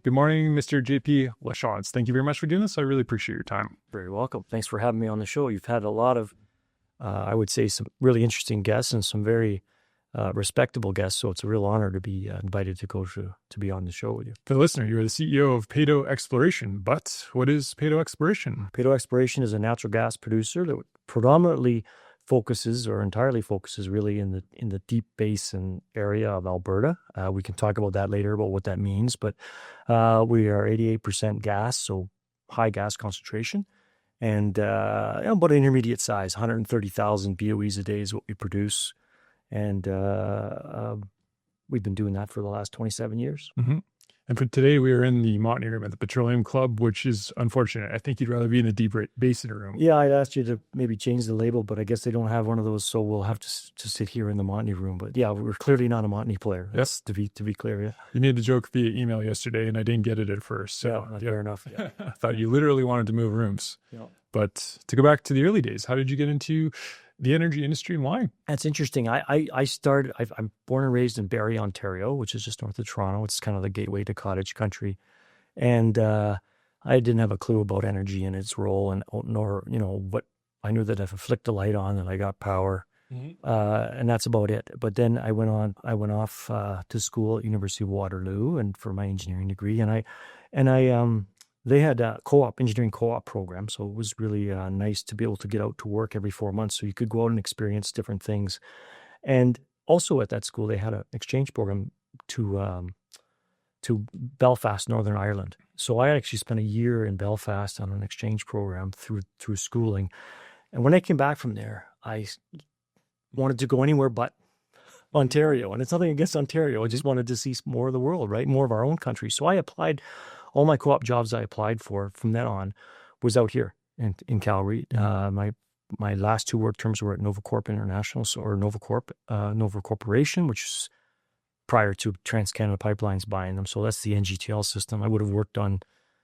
Good morning, Mr. JP Lachance. Thank you very much for doing this. I really appreciate your time. Very welcome. Thanks for having me on the show. You've had a lot of, I would say, some really interesting guests and some very respectable guests. So it's a real honor to be invited to be on the show with you. For the listener, you're the CEO of Peyto Exploration. But what is Peyto Exploration? Peyto Exploration is a natural gas producer that predominantly focuses or entirely focuses really in the Deep Basin area of Alberta. We can talk about that later about what that means, but we are 88% gas, so high gas concentration, and about intermediate size, 130,000 BOEs a day is what we produce, and we've been doing that for the last 27 years. Mm-hmm. And for today, we are in the Montney room at the Petroleum Club, which is unfortunate. I think you'd rather be in the Deep Basin room. Yeah, I'd asked you to maybe change the label, but I guess they don't have one of those, so we'll have to sit here in the Montney room. But yeah, we're clearly not a Montney player. That's to be clear. Yeah, you made the joke via email yesterday, and I didn't get it at first. So yeah, fair enough. Yeah. I thought you literally wanted to move rooms. Yeah. But to go back to the early days, how did you get into the energy industry and why? That's interesting. I'm born and raised in Barrie, Ontario, which is just north of Toronto. It's kind of the gateway to cottage country. And I didn't have a clue about energy and its role, and nor, what I knew that if I flicked the light on, that I got power. Mm-hmm. And that's about it. But then I went off to school at University of Waterloo and for my engineering degree. They had a engineering co-op program. So it was really nice to be able to get out to work every 4 months. So you could go out and experience different things. And also at that school, they had an exchange program to Belfast, Northern Ireland. So I actually spent a year in Belfast on an exchange program through schooling. And when I came back from there, I wanted to go anywhere but Ontario. And it's nothing against Ontario. I just wanted to see more of the world, right? More of our own country. So I applied. All my co-op jobs I applied for from then on was out here in Calgary. My last two work terms were at Nova Corp International, or Nova Corporation, which is prior to TransCanada Pipelines buying them. So that's the NGTL system. I would have worked on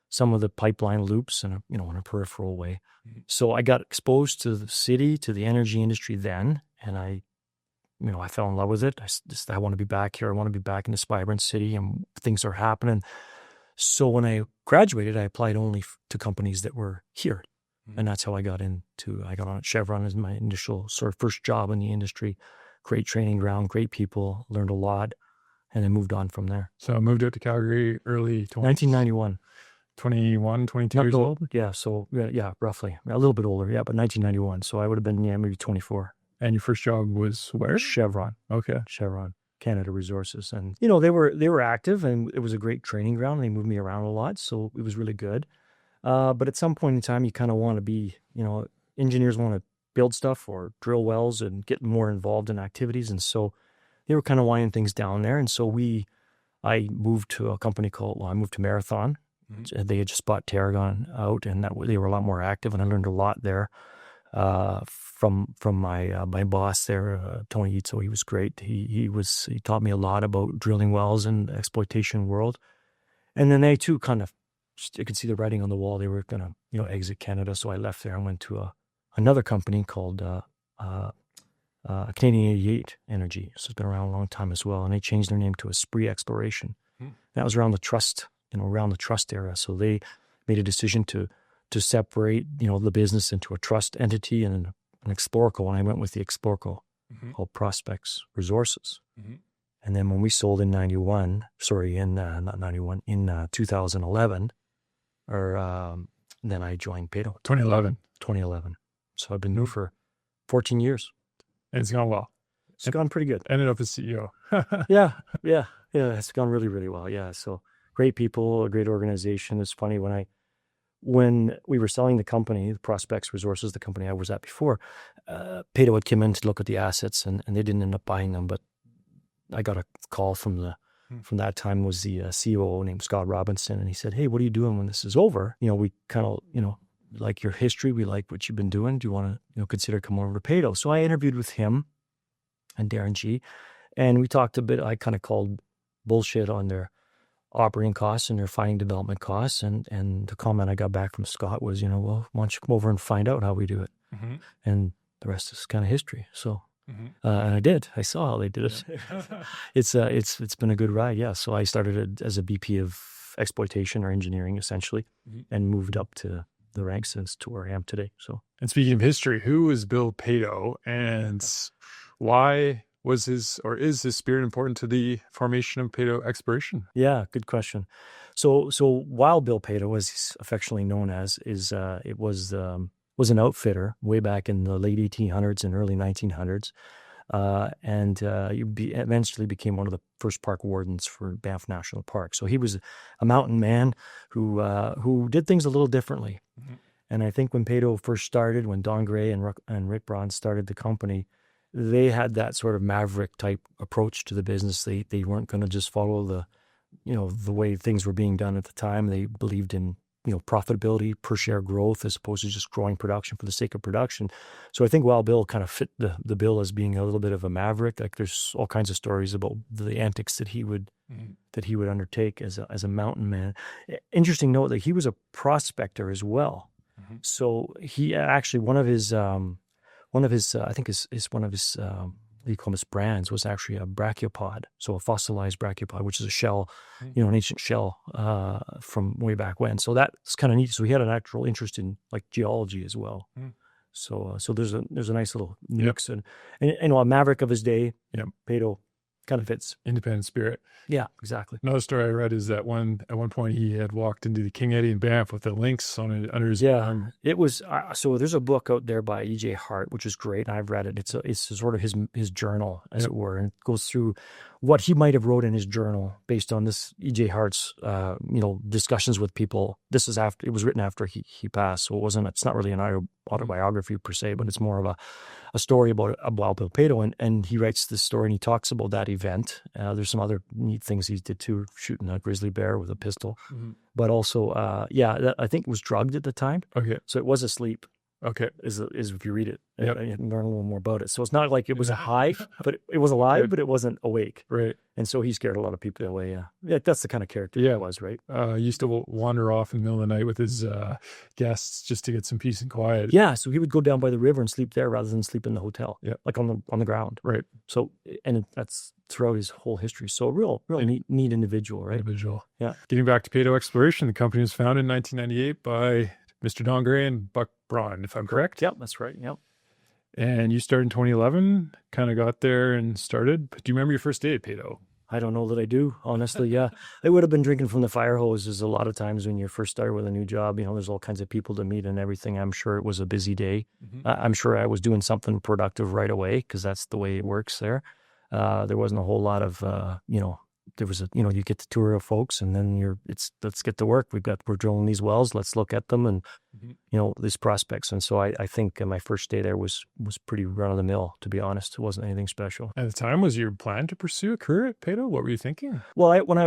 some of the pipeline loops in a peripheral way. Mm-hmm. So I got exposed to the city, to the energy industry then, and I fell in love with it. I want to be back here. I want to be back in this vibrant city, and things are happening. So when I graduated, I applied only to companies that were here. Mm-hmm. And that's how I got on at Chevron as my initial sort of first job in the industry. Great training ground, great people, learned a lot, and then moved on from there. So I moved out to Calgary early 1991. 21, 22 years old? Yeah, so yeah, roughly. A little bit older, yeah, but 1991. So I would have been, maybe 24. And your first job was where? Chevron. Okay. Chevron. Canada Resources, and they were active, and it was a great training ground. They moved me around a lot, so it was really good. But at some point in time, you kind of want to be, engineers want to build stuff or drill wells and get more involved in activities, and so they were kind of winding things down there. And so I moved to a company I moved to Marathon. Mm-hmm. They had just bought Tarragon out, and they were a lot more active, and I learned a lot there. From my boss there, Tony Itzo. He was great. He taught me a lot about drilling wells and exploitation world. And then they too you could see the writing on the wall. They were going to, exit Canada. So I left there and went to another company called Canadian 88 Energy. So it's been around a long time as well. And they changed their name to VP Exploration. That was around the trust, era. So they made a decision to separate, the business into a trust entity and an Explorco, and I went with the Explorco called ProspEx Resources. Mm-hmm. And then when we sold in 2011, then I joined Peyto. 2011. So I've been new for 14 years. And it's gone well. It's gone pretty good. Ended up as CEO. Yeah. It's gone really, really well. Yeah. So great people, a great organization. It's funny when we were selling the company, the ProspEx Resources, the company I was at before, Peyto had come in to look at the assets, and they didn't end up buying them. But I got a call from that time was the COO named Scott Robinson, and he said, "Hey, what are you doing when this is over? We kind of, like your history. We like what you've been doing. Do you want to, consider coming over to Peyto?" So I interviewed with him and Darren G, and we talked a bit. I kind of called bullshit on their operating costs and their finding development costs. And the comment I got back from Scott was, well, why don't you come over and find out how we do it? Mm-hmm. And the rest is kind of history. So, and I did. I saw how they did it. Yeah. It's been a good ride. Yeah. So I started as a VP of exploitation or engineering essentially, and moved up to the ranks as to where I am today. So, and speaking of history, who was Bill Peyto, and why was his or is his spirit important to the formation of Peyto Exploration? Yeah, good question. So while Bill Peyto, as he's affectionately known as, was an outfitter way back in the late 1800s and early 1900s. And eventually became one of the first park wardens for Banff National Park. So he was a mountain man who did things a little differently. And I think when Peyto first started, when Don Gray and Rick Braun started the company, they had that sort of maverick type approach to the business. They weren't going to just follow the way things were being done at the time. They believed in profitability, per share growth, as opposed to just growing production for the sake of production. So I think while Bill kind of fit the bill as being a little bit of a maverick, like there's all kinds of stories about the antics that he would undertake as a mountain man. Interesting note that he was a prospector as well. So he actually one of his brands was actually a brachiopod, so a fossilized brachiopod, which is a shell, an ancient shell from way back when. So that's kind of neat. So he had an actual interest in like geology as well. So there's a nice little mix, and a maverick of his day. Peyto kind of fits. Independent spirit. Yeah, exactly. Another story I read is that at one point he had walked into the King Eddie in Banff with a lynx under his arm. It was so there's a book out there by E.J. Hart, which is great. I've read it. It's sort of his journal, as it were, and it goes through what he might have wrote in his journal based on this E.J. Hart's discussions with people. This is after it was written after he passed, so it's not really an autobiography per se, but it's more of a story about Bill Peyto, and he writes this story and he talks about that event. There's some other neat things he did too, shooting a grizzly bear with a pistol, but also I think it was drugged at the time. Okay, so it was asleep. Okay, is if you read it, you can learn a little more about it. So it's not like it was a high, but it was alive, but it wasn't awake. Right. And so he scared a lot of people away. Yeah, that's the kind of character he was, right? He used to wander off in the middle of the night with his guests just to get some peace and quiet. Yeah, so he would go down by the river and sleep there rather than sleep in the hotel. Yeah, like on the ground. Right. So that's throughout his whole history. So real neat individual, right? Yeah. Getting back to Peyto Exploration, the company was founded in 1998 by Mr. Don Gray and Buck Braun, if I'm correct. Yep, that's right. Yep. And you started in 2011, kind of got there and started. But do you remember your first day at Peyto? I don't know that I do, honestly. Yeah, I would have been drinking from the fire hoses a lot of times when you first start with a new job. There's all kinds of people to meet and everything. I'm sure it was a busy day. I'm sure I was doing something productive right away because that's the way it works there. There wasn't a whole lot of, there was you get the tour of folks and then let's get to work. We're drilling these wells. Let's look at them and, these prospects. And so I think my first day there was pretty run of the mill, to be honest. It wasn't anything special. At the time, was your plan to pursue a career at Peyto? What were you thinking? Well, when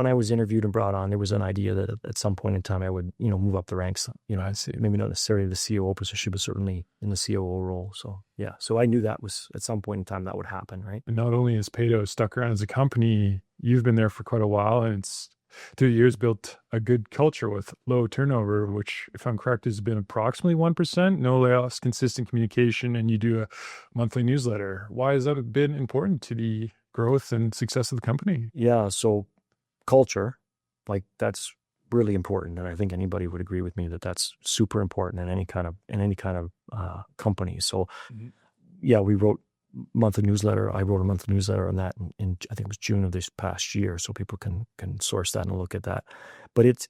I was interviewed and brought on, there was an idea that at some point in time I would, move up the ranks. I see. Maybe not necessarily the COO position, but certainly in the COO role. So yeah, so I knew that was at some point in time that would happen, right? And not only has Peyto stuck around as a company, you've been there for quite a while, and it's through the years built a good culture with low turnover, which, if I'm correct, has been approximately 1%, no layoffs, consistent communication, and you do a monthly newsletter. Why has that been important to the growth and success of the company? Yeah, so culture, that's really important, and I think anybody would agree with me that that's super important in any kind of company. So yeah, we wrote monthly newsletter. I wrote a monthly newsletter on that in I think it was June of this past year, so people can source that and look at that. But it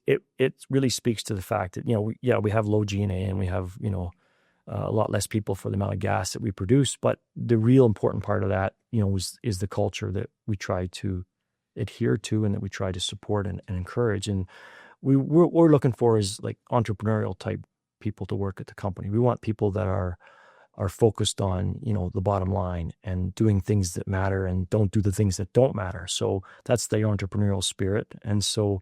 really speaks to the fact that we have low G&A and we have a lot less people for the amount of gas that we produce. But the real important part of that is the culture that we try to adhere to and that we try to support and encourage. And what we're looking for is like entrepreneurial type people to work at the company. We want people that are focused on, the bottom line and doing things that matter and don't do the things that don't matter. So that's the entrepreneurial spirit. And so,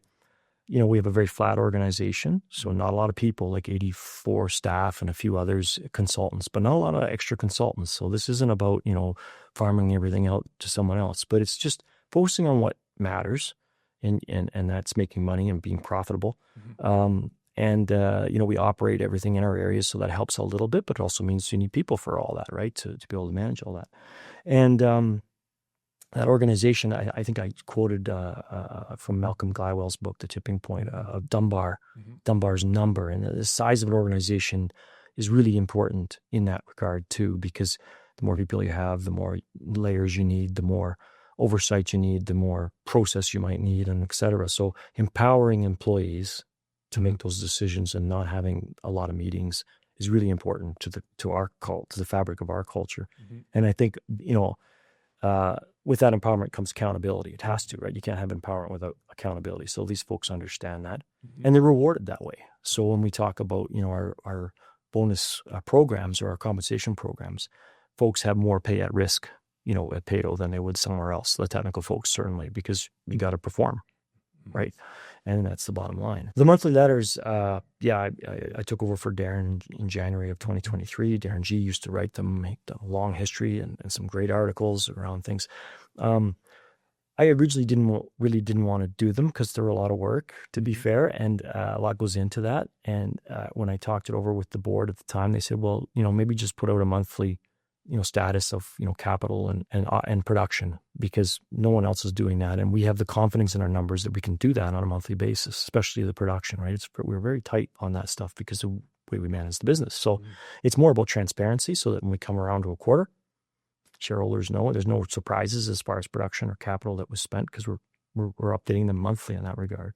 we have a very flat organization. So not a lot of people, like 84 staff and a few others, consultants, but not a lot of extra consultants. So this isn't about, farming everything out to someone else, but it's just focusing on what matters and that's making money and being profitable. And, we operate everything in our areas, so that helps a little bit, but it also means you need people for all that, right, to be able to manage all that. And that organization, I think I quoted from Malcolm Gladwell's book, The Tipping Point, of Dunbar's number. And the size of an organization is really important in that regard too, because the more people you have, the more layers you need, the more oversight you need, the more process you might need, and et cetera. So empowering employees to make those decisions and not having a lot of meetings is really important to the fabric of our culture. And I think, with that empowerment comes accountability. It has to, right? You can't have empowerment without accountability. So these folks understand that, and they're rewarded that way. So when we talk about, our bonus programs or our compensation programs, folks have more pay at risk, at Peyto than they would somewhere else. The technical folks certainly, because you got to perform, right? And that's the bottom line. The monthly letters, I took over for Darren in January of 2023. Darren G used to write them, make a long history and some great articles around things. I originally didn't want to do them because they're a lot of work, to be fair, and a lot goes into that. And when I talked it over with the board at the time, they said, well, maybe just put out a monthly status of, capital and production, because no one else is doing that. And we have the confidence in our numbers that we can do that on a monthly basis, especially the production, right? We're very tight on that stuff because of the way we manage the business. So it's more about transparency, so that when we come around to a quarter, shareholders know there's no surprises as far as production or capital that was spent, because we're updating them monthly in that regard.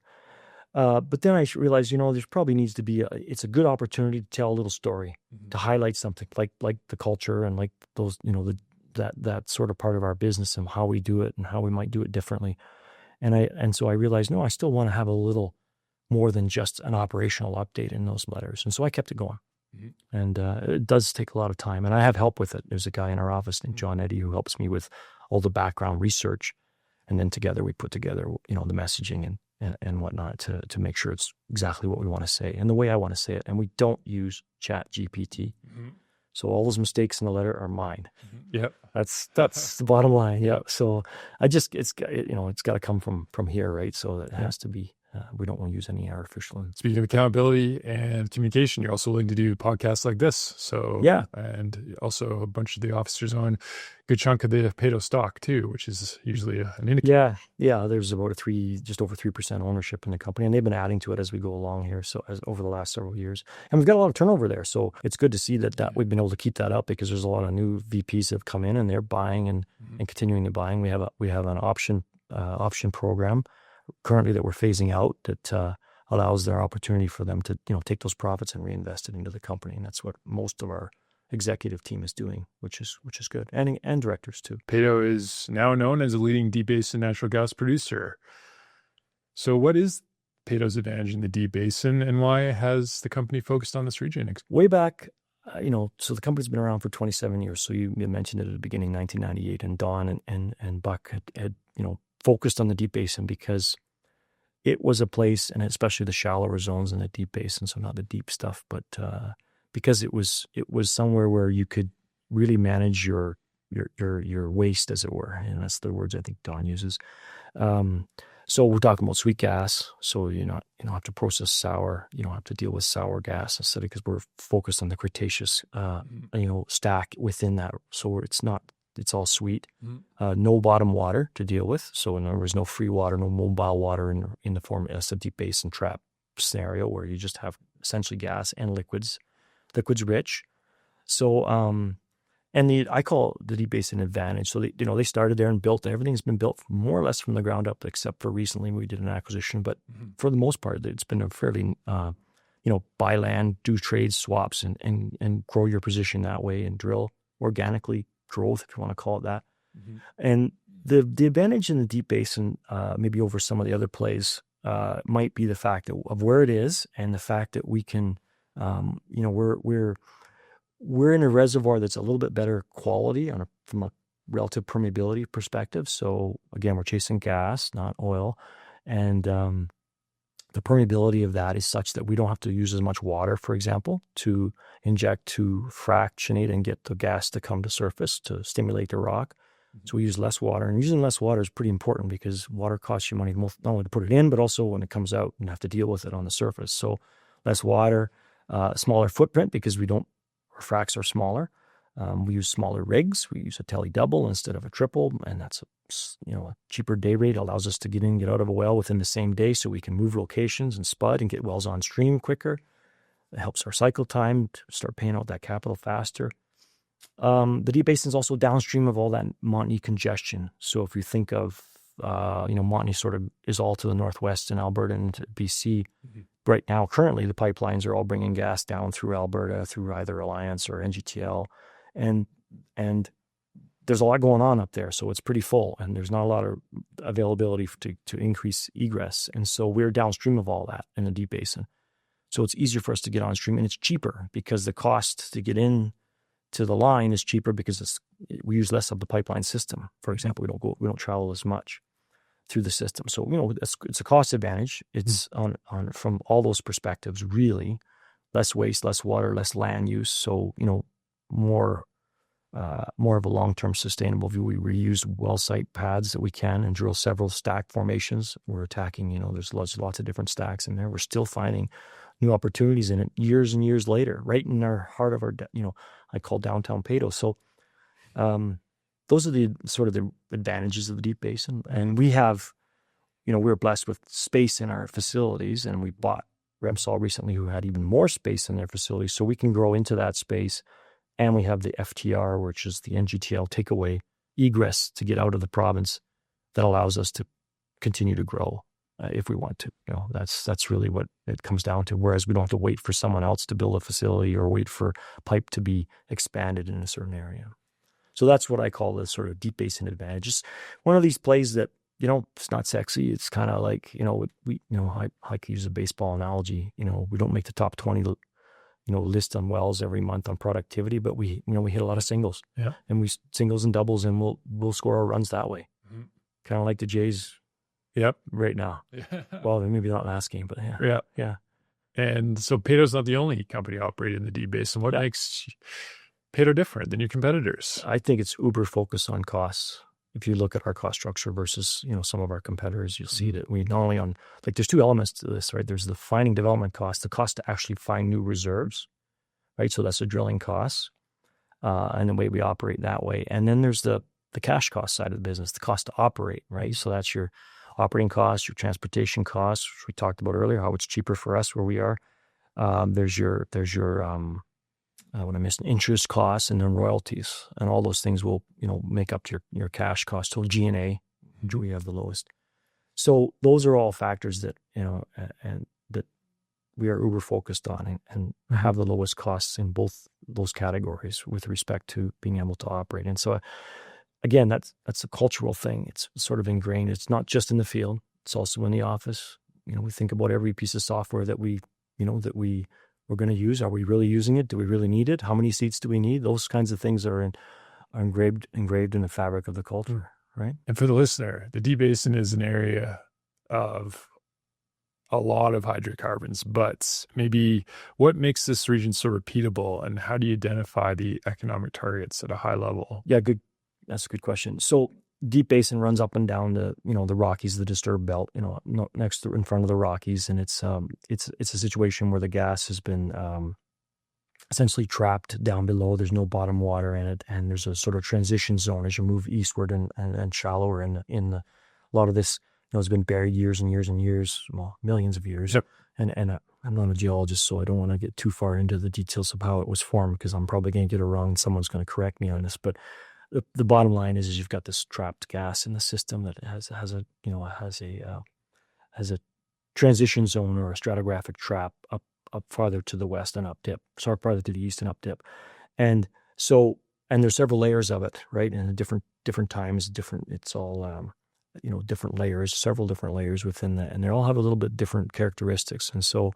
But then I realized, there's probably needs to be it's a good opportunity to tell a little story, to highlight something like the culture and like those, that sort of part of our business and how we do it and how we might do it differently. And so I realized, no, I still want to have a little more than just an operational update in those letters. And so I kept it going. And it does take a lot of time, and I have help with it. There's a guy in our office named John Eddy who helps me with all the background research. And then together we put together, the messaging and whatnot to make sure it's exactly what we want to say and the way I want to say it. And we don't use Chat GPT. So all those mistakes in the letter are mine. Yep. That's the bottom line. Yeah. So it's got to come from here, right? So it has to be, we don't want to use any artificial. Speaking of accountability and communication, you're also willing to do podcasts like this. So yeah. And also a bunch of the officers own a good chunk of the Peyto stock too, which is usually an indicator. Yeah. There's about just over 3% ownership in the company, and they've been adding to it as we go along here. So over the last several years, and we've got a lot of turnover there. So it's good to see that we've been able to keep that up, because there's a lot of new VPs that have come in and they're buying and continuing to buying. We have an option program currently that we're phasing out that allows their opportunity for them to take those profits and reinvest it into the company, and that's what most of our executive team is doing, which is good, and directors too. Peyto is now known as a leading Deep Basin natural gas producer. So what is Peyto's advantage in the Deep Basin, and why has the company focused on this region? Way back, so the company's been around for 27 years. So you mentioned it at the beginning, 1998, and Don and Buck had focused on the Deep Basin because it was a place, and especially the shallower zones in the Deep Basin, so not the deep stuff, but because it was somewhere where you could really manage your waste, as it were, and that's the words I think Don uses. So we're talking about sweet gas, so you don't have to process sour, you don't have to deal with sour gas, instead, because we're focused on the Cretaceous stack within that, so it's all sweet, no bottom water to deal with. So in other words, no free water, no mobile water in the form of a Deep Basin trap scenario where you just have essentially gas and liquids rich. So, I call the Deep Basin advantage. So they started there and built, everything's been built more or less from the ground up, except for recently we did an acquisition. But for the most part, it's been a fairly, buy land, do trades, swaps, and grow your position that way, and drill organically, growth, if you want to call it that. And the advantage in the Deep Basin, maybe over some of the other plays, might be the fact of where it is, and the fact that we can, we're in a reservoir that's a little bit better quality from a relative permeability perspective. So again, we're chasing gas, not oil, and the permeability of that is such that we don't have to use as much water, for example, to inject, to fractionate and get the gas to come to surface to stimulate the rock. So we use less water, and using less water is pretty important, because water costs you money not only to put it in, but also when it comes out and have to deal with it on the surface. So less water, smaller footprint, because our fracs are smaller, We use smaller rigs. We use a tele double instead of a triple, and that's a cheaper day rate. It allows us to get in and get out of a well within the same day, so we can move locations and spud and get wells on stream quicker. It helps our cycle time to start paying out that capital faster. The Deep Basin is also downstream of all that Montney congestion. So if you think of, Montney sort of is all to the northwest in Alberta and BC. Mm-hmm. Right now, currently, the pipelines are all bringing gas down through Alberta, through either Alliance or NGTL. And there's a lot going on up there. So it's pretty full, and there's not a lot of availability to increase egress. And so we're downstream of all that in the Deep Basin. So it's easier for us to get on stream, and it's cheaper because the cost to get in to the line is cheaper because we use less of the pipeline system. For example, we don't travel as much through the system. So, it's a cost advantage. It's on from all those perspectives, really. Less waste, less water, less land use. So, more of a long-term sustainable view. We reuse well site pads that we can and drill several stack formations. We're attacking, there's lots of different stacks in there. We're still finding new opportunities in it years and years later, right in our heart of our, I call downtown Peyto. So those are the sort of the advantages of the Deep Basin. And we have, we're blessed with space in our facilities, and we bought Repsol recently, who had even more space in their facilities. So we can grow into that space. And we have the FTR, which is the NGTL takeaway egress to get out of the province that allows us to continue to grow if we want to. That's really what it comes down to. Whereas we don't have to wait for someone else to build a facility or wait for pipe to be expanded in a certain area. So that's what I call the sort of Deep Basin advantage. It's one of these plays that, it's not sexy. It's kind of like, I could use a baseball analogy. We don't make the top 20 list on wells every month on productivity, but we hit a lot of singles, and we singles and doubles, and we'll score our runs that way. Mm-hmm. Kind of like the Jays. Yep. Right now. Well, maybe not last game, but yeah. Yeah. And so Peyto's not the only company operating in the Deep Basin. What makes Peyto different than your competitors? I think it's uber focused on costs. If you look at our cost structure versus, some of our competitors, you'll see that we not only there's two elements to this, right? There's the finding development cost, the cost to actually find new reserves, right? So that's the drilling costs, and the way we operate that way. And then there's the cash cost side of the business, the cost to operate, right? So that's your operating costs, your transportation costs, which we talked about earlier, how it's cheaper for us where we are. There's your what I missed, interest costs, and then royalties, and all those things will, make up your cash cost. So G&A, we have the lowest. So those are all factors that, and that we are uber focused on and have the lowest costs in both those categories with respect to being able to operate. And so, again, that's a cultural thing. It's sort of ingrained. It's not just in the field. It's also in the office. We think about every piece of software that we're going to use. Are we really using it? Do we really need it? How many seats do we need? Those kinds of things are engraved in the fabric of the culture, right? And for the listener, the Deep Basin is an area of a lot of hydrocarbons, but maybe what makes this region so repeatable, and how do you identify the economic targets at a high level? Yeah, good. That's a good question. So Deep Basin runs up and down the Rockies, the Disturbed Belt, in front of the Rockies, and it's a situation where the gas has been essentially trapped down below. There's no bottom water in it, and there's a sort of transition zone as you move eastward and shallower in a lot of this. Has been buried years and years and years, well, millions of years. Yep. And I'm not a geologist, so I don't want to get too far into the details of how it was formed, because I'm probably going to get it wrong and someone's going to correct me on this. But the bottom line is you've got this trapped gas in the system that has a transition zone or a stratigraphic trap up farther to the west and up dip, sorry, farther to the east and up dip. And there's several layers of it, right? And different times, it's all different layers, several different layers within that, and they all have a little bit different characteristics. And so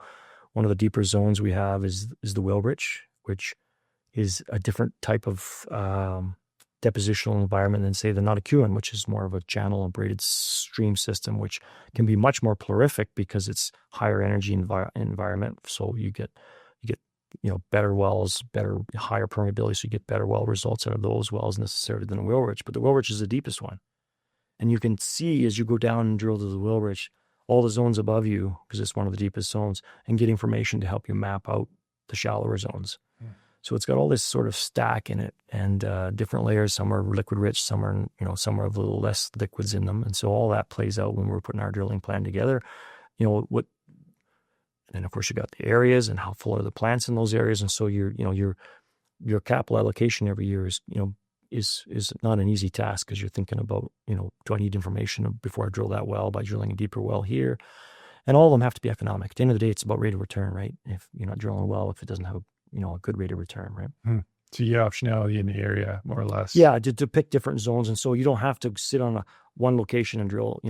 one of the deeper zones we have is the Wilrich, which is a different type of depositional environment than, say, the Notikewin, which is more of a channel and braided stream system, which can be much more prolific because it's higher energy environment. So you get better wells, higher permeability, so you get better well results out of those wells necessarily than the Wilrich. But the Wilrich is the deepest one. And you can see as you go down and drill to the Wilrich, all the zones above you, because it's one of the deepest zones, and get information to help you map out the shallower zones. So it's got all this sort of stack in it, and different layers. Some are liquid rich, some are, some are a little less liquids in them. And so all that plays out when we're putting our drilling plan together. And then of course you got the areas and how full are the plants in those areas. And so your capital allocation every year is not an easy task, because you're thinking about, do I need information before I drill that well by drilling a deeper well here? And all of them have to be economic. At the end of the day, it's about rate of return, right? If you're not drilling a well, if it doesn't have a good rate of return, right? So you have optionality in the area, more or less. Yeah, to pick different zones. And so you don't have to sit on one location and drill,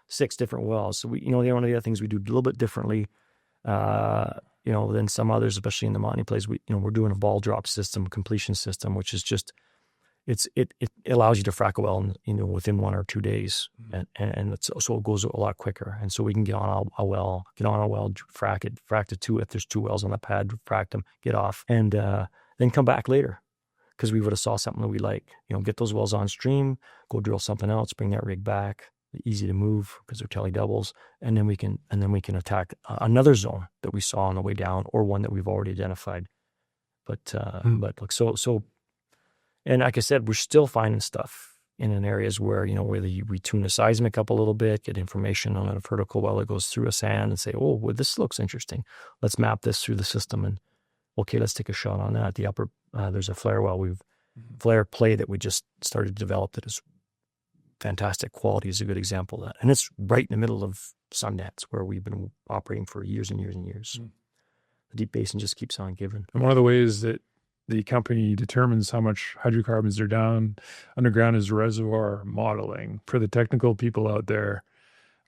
6 different wells. So one of the other things we do a little bit differently, than some others, especially in the Montney plays, we're doing a ball drop system, completion system, which is just, it allows you to frack a well, within 1 or 2 days, and so it goes a lot quicker. And so we can get on a well, frack to 2 if there's 2 wells on the pad, frack them, get off, and then come back later, because we would have saw something that we like. Get those wells on stream, go drill something else, bring that rig back. Easy to move because they're telly doubles, and then we can attack another zone that we saw on the way down, or one that we've already identified. But look, so. And like I said, we're still finding stuff in areas where, whether we tune the seismic up a little bit, get information on a vertical well that goes through a sand, and say, oh, well, this looks interesting. Let's map this through the system, and okay, let's take a shot on that. The upper, there's a flare well, flare play that we just started to develop that is fantastic quality, is a good example of that. And it's right in the middle of Sundance, where we've been operating for years and years and years. The Deep Basin just keeps on giving. And one of the ways that the company determines how much hydrocarbons are down underground is reservoir modeling. For the technical people out there,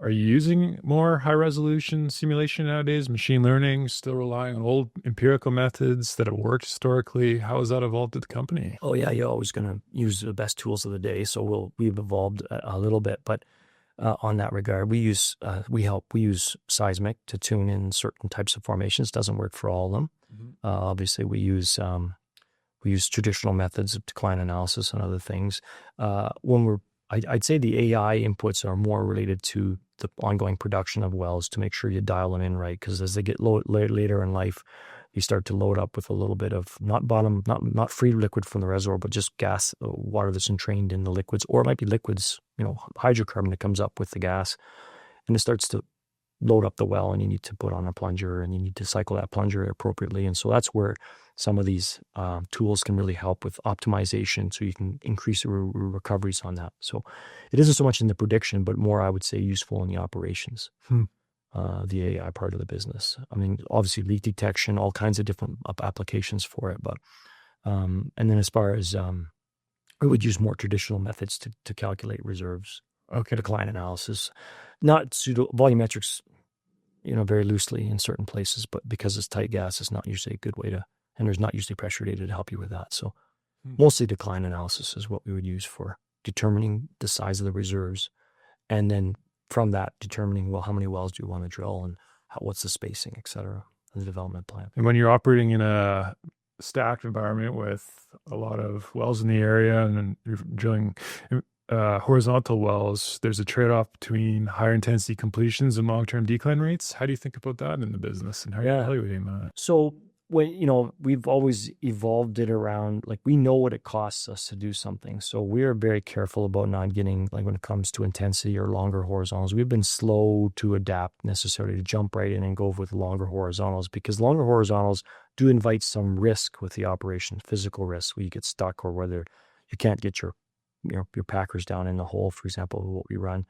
are you using more high-resolution simulation nowadays, machine learning, still relying on old empirical methods that have worked historically? How has that evolved at the company? Oh, yeah, you're always going to use the best tools of the day. So we've evolved a little bit, but on that regard, we use seismic to tune in certain types of formations. Doesn't work for all of them. Obviously, we use traditional methods of decline analysis and other things. I'd say the AI inputs are more related to the ongoing production of wells, to make sure you dial them in right. Because as they get later in life, you start to load up with a little bit of not free liquid from the reservoir, but just gas, water that's entrained in the liquids, or it might be liquids, hydrocarbon that comes up with the gas, and it starts to load up the well, and you need to put on a plunger, and you need to cycle that plunger appropriately. And so that's where some of these tools can really help with optimization, so you can increase the recoveries on that. So it isn't so much in the prediction, but more, I would say, useful in the operations, the AI part of the business. I mean, obviously leak detection, all kinds of different applications for it. But and then as far as we would use more traditional methods to calculate reserves. Okay. Decline analysis, not volumetrics, very loosely in certain places, but because it's tight gas, it's not usually a good way and there's not usually pressure data to help you with that. So mostly decline analysis is what we would use for determining the size of the reserves. And then from that, determining, well, how many wells do you want to drill, and what's the spacing, et cetera, and the development plan. And when you're operating in a stacked environment with a lot of wells in the area, and you're drilling horizontal wells, there's a trade-off between higher intensity completions and long-term decline rates. How do you think about that in the business, and how are you evaluating that? So when, we've always evolved it around, like, we know what it costs us to do something. So we're very careful about not getting, like, when it comes to intensity or longer horizontals, we've been slow to adapt necessarily to jump right in and go with longer horizontals, because longer horizontals do invite some risk with the operation, physical risk, where you get stuck, or whether you can't get your packers down in the hole, for example, what we run.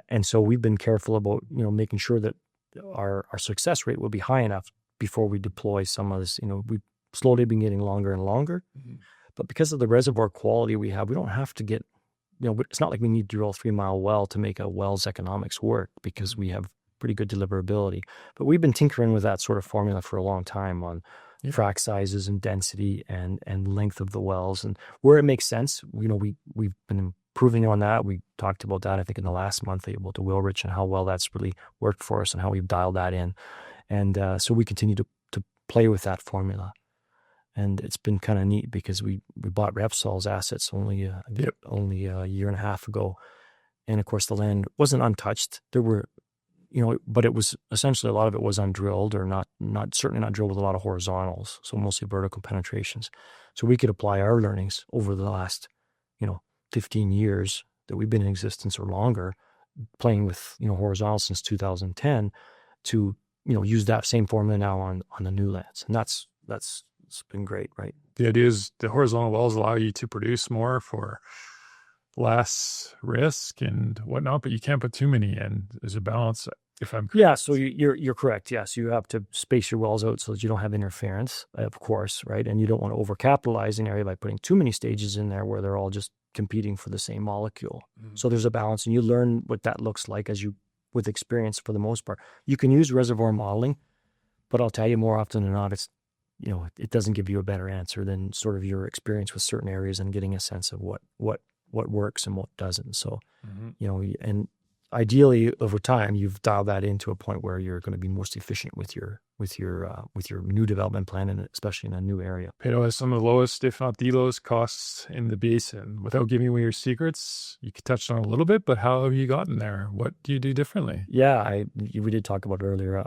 And so we've been careful about, making sure that our success rate will be high enough before we deploy some of this. We've slowly been getting longer and longer, but because of the reservoir quality we have, we don't have to get, it's not like we need to drill a 3-mile well to make a well's economics work, because we have pretty good deliverability. But we've been tinkering with that sort of formula for a long time on frac sizes and density and length of the wells, and where it makes sense. We've been improving on that. We talked about that, I think, in the last month about the Wilrich, and how well that's really worked for us, and how we've dialed that in. And so we continue to play with that formula. And it's been kind of neat, because we bought Repsol's assets only a year and a half ago. And of course, the land wasn't untouched. There were but it was essentially a lot of it was undrilled or certainly not drilled with a lot of horizontals. So mostly vertical penetrations. So we could apply our learnings over the last, 15 years that we've been in existence or longer, playing with, horizontal since 2010 to, use that same formula now on the new lands. And that's it's been great, right? The idea is the horizontal wells allow you to produce more for less risk and whatnot, but you can't put too many in. There's a balance, if I'm correct. Yeah, so you're correct. Yes, you have to space your wells out so that you don't have interference, of course, right? And you don't want to overcapitalize an area by putting too many stages in there where they're all just competing for the same molecule. Mm-hmm. So there's a balance, and you learn what that looks like with experience for the most part. You can use reservoir modeling, but I'll tell you more often than not, it's it doesn't give you a better answer than sort of your experience with certain areas and getting a sense of what works and what doesn't. So, and ideally over time, you've dialed that into a point where you're going to be most efficient with your new development plan, and especially in a new area. Peyto has some of the lowest, if not the lowest, costs in the basin. Without giving away your secrets, you could touch on a little bit, but how have you gotten there? What do you do differently? Yeah, we did talk about it earlier.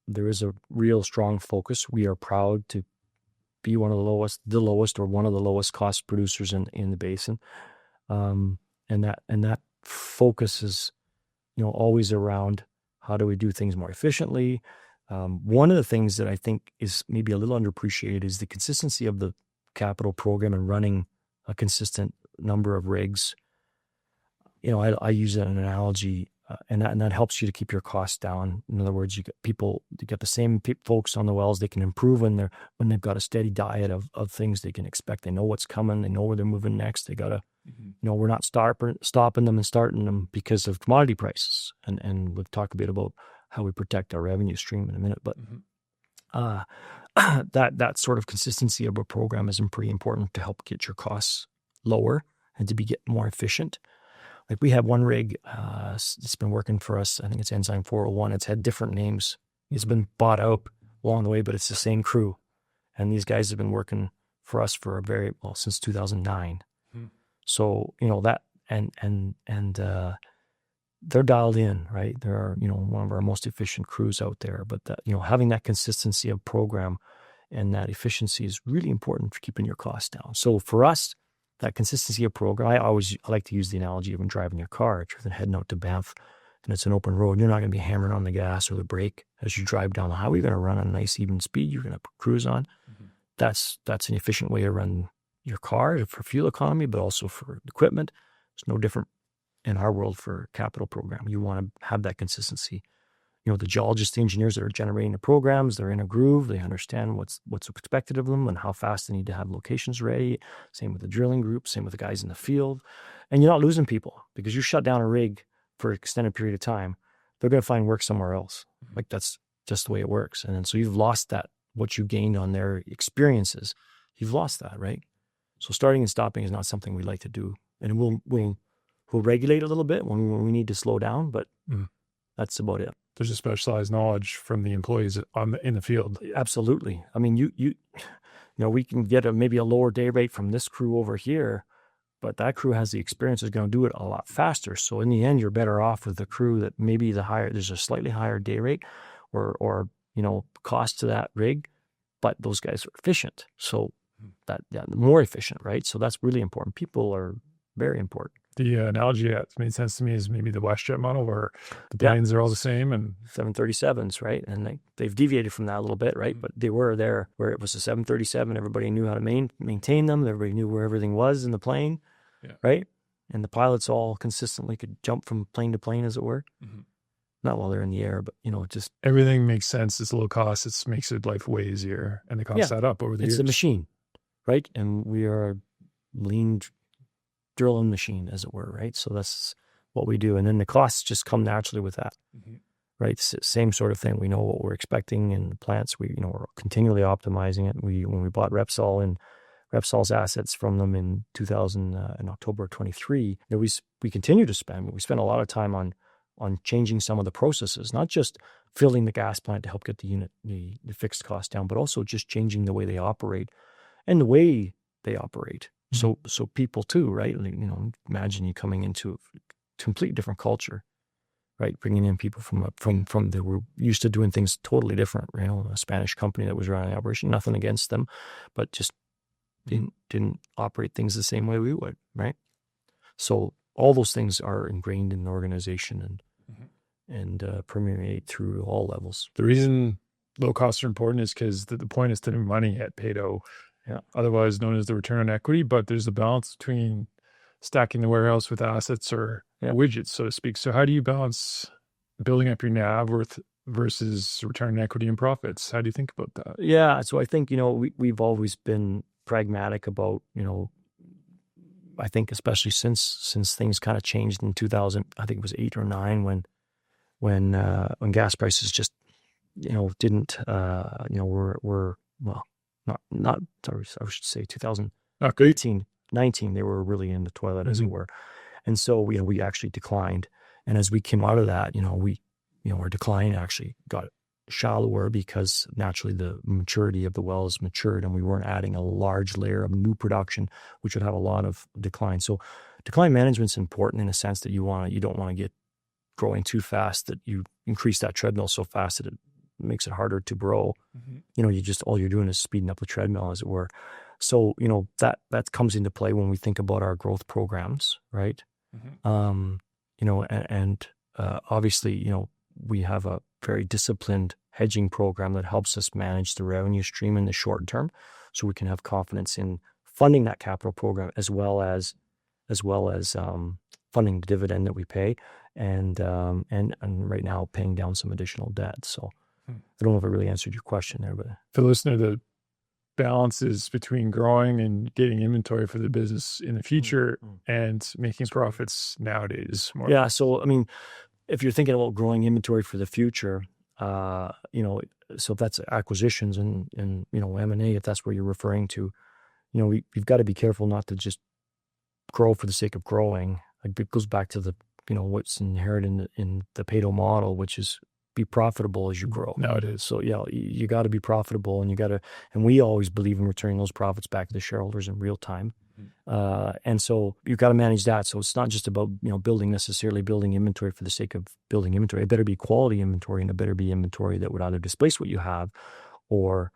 There is a real strong focus. We are proud to be one of the lowest or one of the lowest cost producers in the basin. And that focus is, always around how do we do things more efficiently. One of the things that I think is maybe a little underappreciated is the consistency of the capital program and running a consistent number of rigs. I use an analogy, and that helps you to keep your costs down. In other words, you get the same folks on the wells. They can improve when they've got a steady diet of things they can expect. They know what's coming. They know where they're moving next. They gotta, we're not stopping them and starting them because of commodity prices. And we'll talk a bit about how we protect our revenue stream in a minute. But that sort of consistency of a program is pretty important to help get your costs lower and to get more efficient. Like we have one rig, it's been working for us. I think it's Enzyme 401. It's had different names. It's been bought out along the way, but it's the same crew. And these guys have been working for us for since 2009. So, that, and they're dialed in, right? They're, one of our most efficient crews out there, but that, having that consistency of program and that efficiency is really important for keeping your costs down. So for us, that consistency of program, I like to use the analogy of when driving your car. If you're heading out to Banff and it's an open road, you're not going to be hammering on the gas or the brake as you drive down the highway. You're going to run at a nice even speed. You're going to cruise on. That's an efficient way to run your car for fuel economy, but also for equipment. It's no different in our world for capital program. You want to have that consistency. The geologists, the engineers that are generating the programs, they're in a groove. They understand what's expected of them and how fast they need to have locations ready. Same with the drilling group, same with the guys in the field. And you're not losing people because you shut down a rig for an extended period of time. They're going to find work somewhere else. Like that's just the way it works. And then so you've lost that, what you gained on their experiences. You've lost that, right? So starting and stopping is not something we like to do. And we'll regulate a little bit when we need to slow down, but that's about it. There's a specialized knowledge from the employees in the field. Absolutely. I mean, we can get maybe a lower day rate from this crew over here, but that crew has the experience, is going to do it a lot faster. So in the end, you're better off with the crew that maybe there's a slightly higher day rate or cost to that rig, but those guys are efficient. So more efficient, right? So that's really important. People are very important. The analogy that made sense to me is maybe the WestJet model where the planes are all the same and 737s, right? And they've deviated from that a little bit, right? But they were there where it was a 737. Everybody knew how to maintain them. Everybody knew where everything was in the plane, right? And the pilots all consistently could jump from plane to plane, as it were. Not while they're in the air, but just everything makes sense. It's low cost. It makes it life way easier, and the costs add up over the years. It's a machine, right? And we are a lean drilling machine, as it were, right? So that's what we do. And then the costs just come naturally with that, right? Same sort of thing. We know what we're expecting in the plants. We're continually optimizing it. When we bought Repsol and Repsol's assets from them in October of 23, we continue to spend. We spend a lot of time on changing some of the processes, not just filling the gas plant to help get the fixed cost down, but also just changing the way they operate and the way they operate. So people too, right? Imagine you coming into a completely different culture, right? Bringing in people from they were used to doing things totally different. You know, a Spanish company that was running an operation, nothing against them, but just didn't operate things the same way we would, right? So all those things are ingrained in the organization and permeate through all levels. The reason low costs are important is because the point is to make money at Peyto, otherwise known as the return on equity. But there's a balance between stacking the warehouse with assets or widgets, so to speak. So how do you balance building up your NAV worth versus return on equity and profits? How do you think about that? Yeah, so I think, you know, we've always been pragmatic about, you know, I think especially since things kind of changed in 2000, I think it was 8 or 9 when gas prices just, you know, didn't, you know, were well, not sorry, I should say 2018, 19, they were really in the toilet as it were. And so, you know, we actually declined. And as we came out of that, you know, our decline actually got shallower because naturally the maturity of the wells matured and we weren't adding a large layer of new production, which would have a lot of decline. So decline management's important in a sense that you don't want to get growing too fast, that you increase that treadmill so fast that it makes it harder to grow. You know, all you're doing is speeding up the treadmill, as it were. So, you know, that comes into play when we think about our growth programs, right? You know, and obviously, you know, we have a very disciplined hedging program that helps us manage the revenue stream in the short term, so we can have confidence in funding that capital program as well as funding the dividend that we pay, and right now paying down some additional debt. So I don't know if I really answered your question there, but for the listener, the balance is between growing and getting inventory for the business in the future and making profits nowadays. Yeah. So, I mean, if you're thinking about growing inventory for the future, you know, so if that's acquisitions and you know, M&A, if that's what you're referring to, you know, we've got to be careful not to just grow for the sake of growing. Like, it goes back to the, you know, what's inherent in the Peyto model, which is be profitable as you grow. Nowadays. So yeah, you got to be profitable, and we always believe in returning those profits back to the shareholders in real time. And so you've got to manage that. So it's not just about, you know, building inventory for the sake of building inventory. It better be quality inventory, and it better be inventory that would either displace what you have or,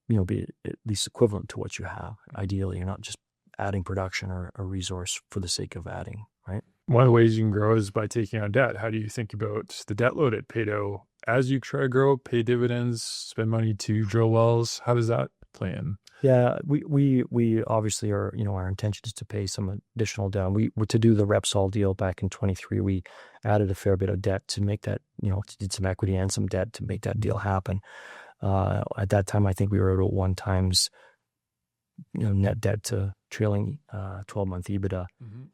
you know, be at least equivalent to what you have. Ideally, you're not just adding production or a resource for the sake of adding, right? One of the ways you can grow is by taking on debt. How do you think about the debt load at Peyto as you try to grow, pay dividends, spend money to drill wells? How does that play in? Yeah, we obviously are, you know, our intention is to pay some additional debt. We were to do the Repsol deal back in 23. We added a fair bit of debt to make that, you know, did some equity and some debt to make that deal happen. At that time, I think we were at 1x, you know, net debt to trailing 12-month EBITDA.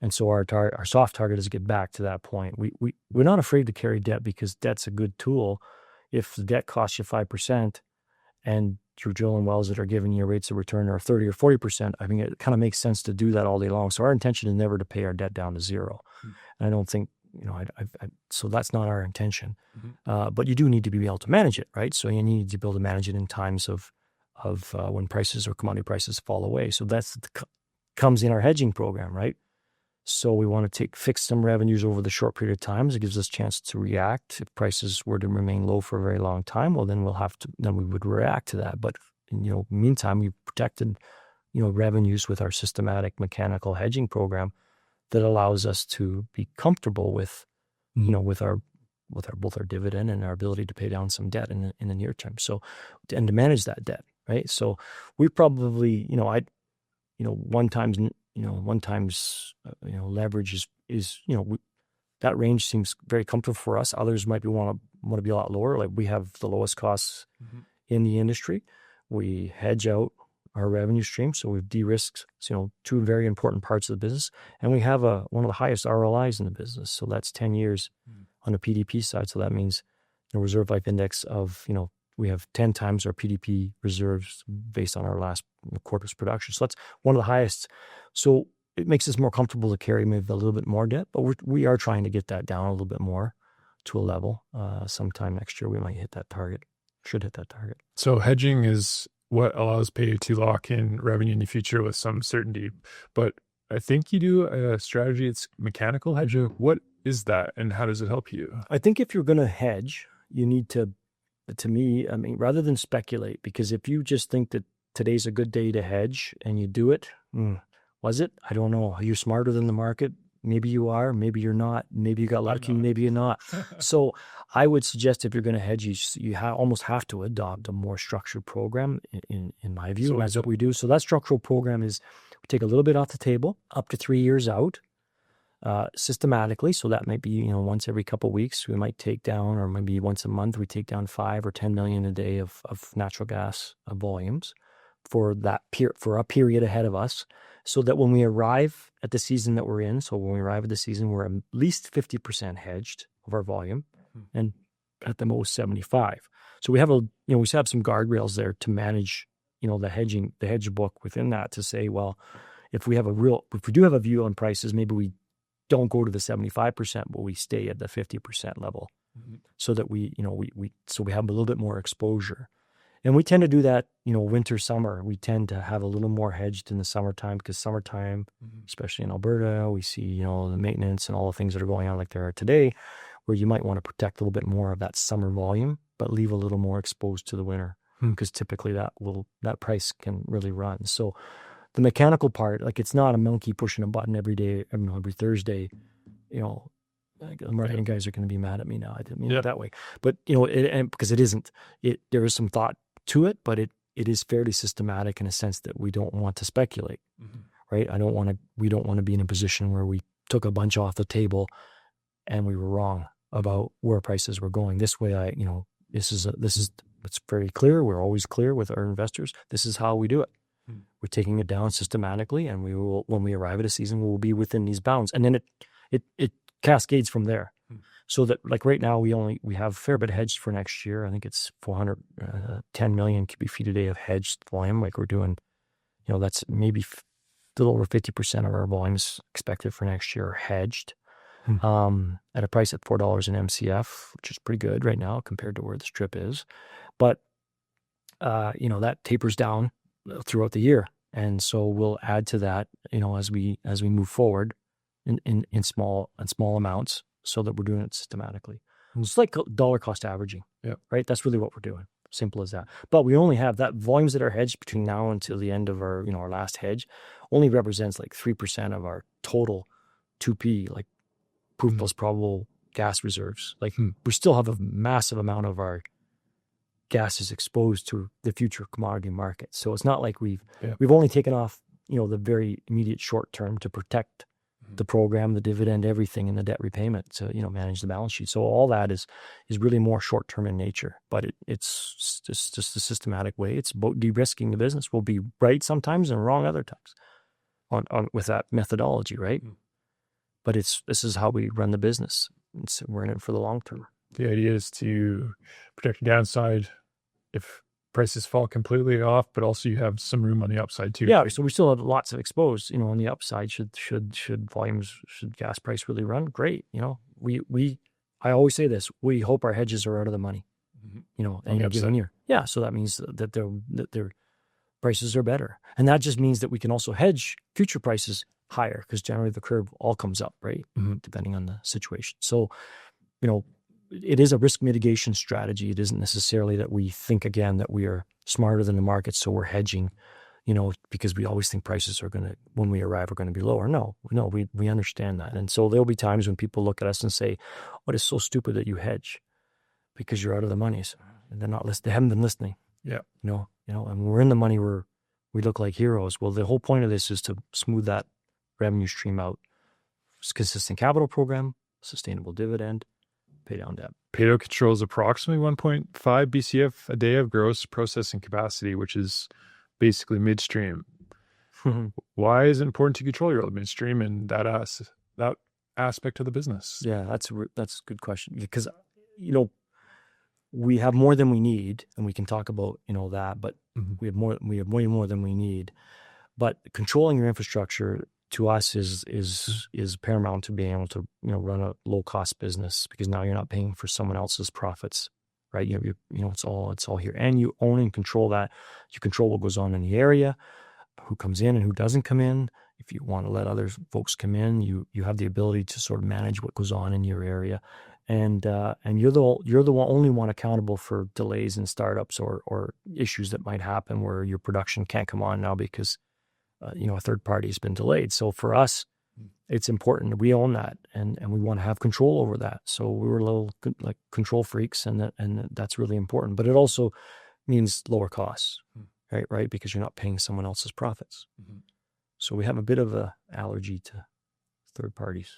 And so our soft target is to get back to that point. We're not afraid to carry debt because debt's a good tool. If the debt costs you 5% and you're drilling wells that are giving you rates of return are 30 or 40%, I mean, it kind of makes sense to do that all day long. So our intention is never to pay our debt down to zero. And I don't think, you know, so that's not our intention. But you do need to be able to manage it, right? So you need to be able to manage it in times of when prices or commodity prices fall away. So that's comes in our hedging program, right? So we want to fix some revenues over the short period of time. It gives us a chance to react. If prices were to remain low for a very long time, well, then we would react to that. But, you know, meantime, we've protected, you know, revenues with our systematic mechanical hedging program that allows us to be comfortable with, you know, with both our dividend and our ability to pay down some debt in the near term. So, and to manage that debt, right? So we probably, you know, one times leverage is you know, that range seems very comfortable for us. Others might want to be a lot lower. Like, we have the lowest costs in the industry. We hedge out our revenue stream, so we've de-risked, you know, two very important parts of the business, and we have one of the highest RLIs in the business. So that's 10 years on the PDP side. So that means the reserve life index of, you know, we have 10 times our PDP reserves based on our last quarter's production. So that's one of the highest. So it makes us more comfortable to carry maybe a little bit more debt, but we are trying to get that down a little bit more to a level. Sometime next year, we might should hit that target. So hedging is what allows Peyto to lock in revenue in the future with some certainty. But I think you do a strategy, it's mechanical hedging. What is that, and how does it help you? I think if you're going to hedge, you need to me, I mean, rather than speculate, because if you just think that today's a good day to hedge and you do it, was it? I don't know. Are you smarter than the market? Maybe you are, maybe you're not. Maybe you got lucky, maybe you're not. So I would suggest if you're going to hedge, you almost have to adopt a more structured program, in my view. So that's what we do. So that structural program is we take a little bit off the table up to 3 years out. Systematically. So that might be, once every couple of weeks, we might take down, or maybe once a month, we take down 5 or 10 million a day of natural gas volumes for a period ahead of us, so that when we arrive at the season that we're in, we're at least 50% hedged of our volume, and at the most 75. So we have we have some guardrails there to manage, the hedge book within that, to say, well, if we do have a view on prices, maybe we don't go to the 75%, but we stay at the 50% level, so that we have a little bit more exposure. And we tend to do that, winter, summer. We tend to have a little more hedged in the summertime, because summertime, especially in Alberta, we see, the maintenance and all the things that are going on like there are today, where you might want to protect a little bit more of that summer volume, but leave a little more exposed to the winter, because typically that price can really run. So the mechanical part, like, it's not a monkey pushing a button every day, every Thursday. The marketing guys are going to be mad at me now. I didn't mean it that way, but because it isn't. There is some thought to it, but it is fairly systematic in a sense that we don't want to speculate, right? We don't want to be in a position where we took a bunch off the table and we were wrong about where prices were going. This way, it's very clear. We're always clear with our investors. This is how we do it. We're taking it down systematically, and we will, when we arrive at a season, we will be within these bounds, and then it cascades from there. So that, like, right now, we have a fair bit hedged for next year. I think it's 410 million cubic feet a day of hedged volume. Like, we're doing, that's maybe a little over 50% of our volumes expected for next year are hedged, at a price at $4 an MCF, which is pretty good right now compared to where the strip is. But that tapers down throughout the year, and so we'll add to that, as we move forward in small amounts, so that we're doing it systematically. It's like dollar cost averaging, right? That's really what we're doing. Simple as that. But we only have that volumes that are hedged between now until the end of our our last hedge only represents like 3% of our total 2P, like proved plus probable gas reserves. Like, we still have a massive amount of our gas is exposed to the future commodity market. So it's not like we've only taken off, the very immediate short term to protect the program, the dividend, everything, and the debt repayment to, manage the balance sheet. So all that is really more short term in nature, but it's just a systematic way. It's about de-risking the business. We'll be right sometimes and wrong other times on with that methodology, right? But this is how we run the business. We're in it for the long term. The idea is to protect your downside if prices fall completely off, but also you have some room on the upside too. Yeah, so we still have lots of exposed, on the upside. Should gas price really run? Great. I always say this, we hope our hedges are out of the money, any given year. Yeah, so that means that their prices are better. And that just means that we can also hedge future prices higher, because generally the curve all comes up, right? Depending on the situation. So, it is a risk mitigation strategy. It isn't necessarily that we think, again, that we are smarter than the market, so we're hedging, because we always think prices are going to, when we arrive, are going to be lower. No, we understand that. And so there'll be times when people look at us and say, "What is so stupid that you hedge? Because you're out of the money." And they're not listening. They haven't been listening. Yeah. And when we're in the money, we look like heroes. Well, the whole point of this is to smooth that revenue stream out. It's a consistent capital program, sustainable dividend, pay down debt. Peyto controls approximately 1.5 BCF a day of gross processing capacity, which is basically midstream. Why is it important to control your midstream and that aspect of the business? Yeah, that's a good question, because we have more than we need, and we can talk about that, but we have way more than we need. But controlling your infrastructure, to us, is paramount to being able to run a low cost business, because now you're not paying for someone else's profits, right? It's all here, and you own and control that. You control what goes on in the area, who comes in and who doesn't come in. if you want to let other folks come in, you have the ability to sort of manage what goes on in your area, and you're the only one accountable for delays in startups or issues that might happen where your production can't come on now because a third party has been delayed. So for us, it's important. We own that, and we want to have control over that. So we were a little like control freaks, and that's really important. But it also means lower costs, right? Because you're not paying someone else's profits. Mm-hmm. So we have a bit of a allergy to third parties.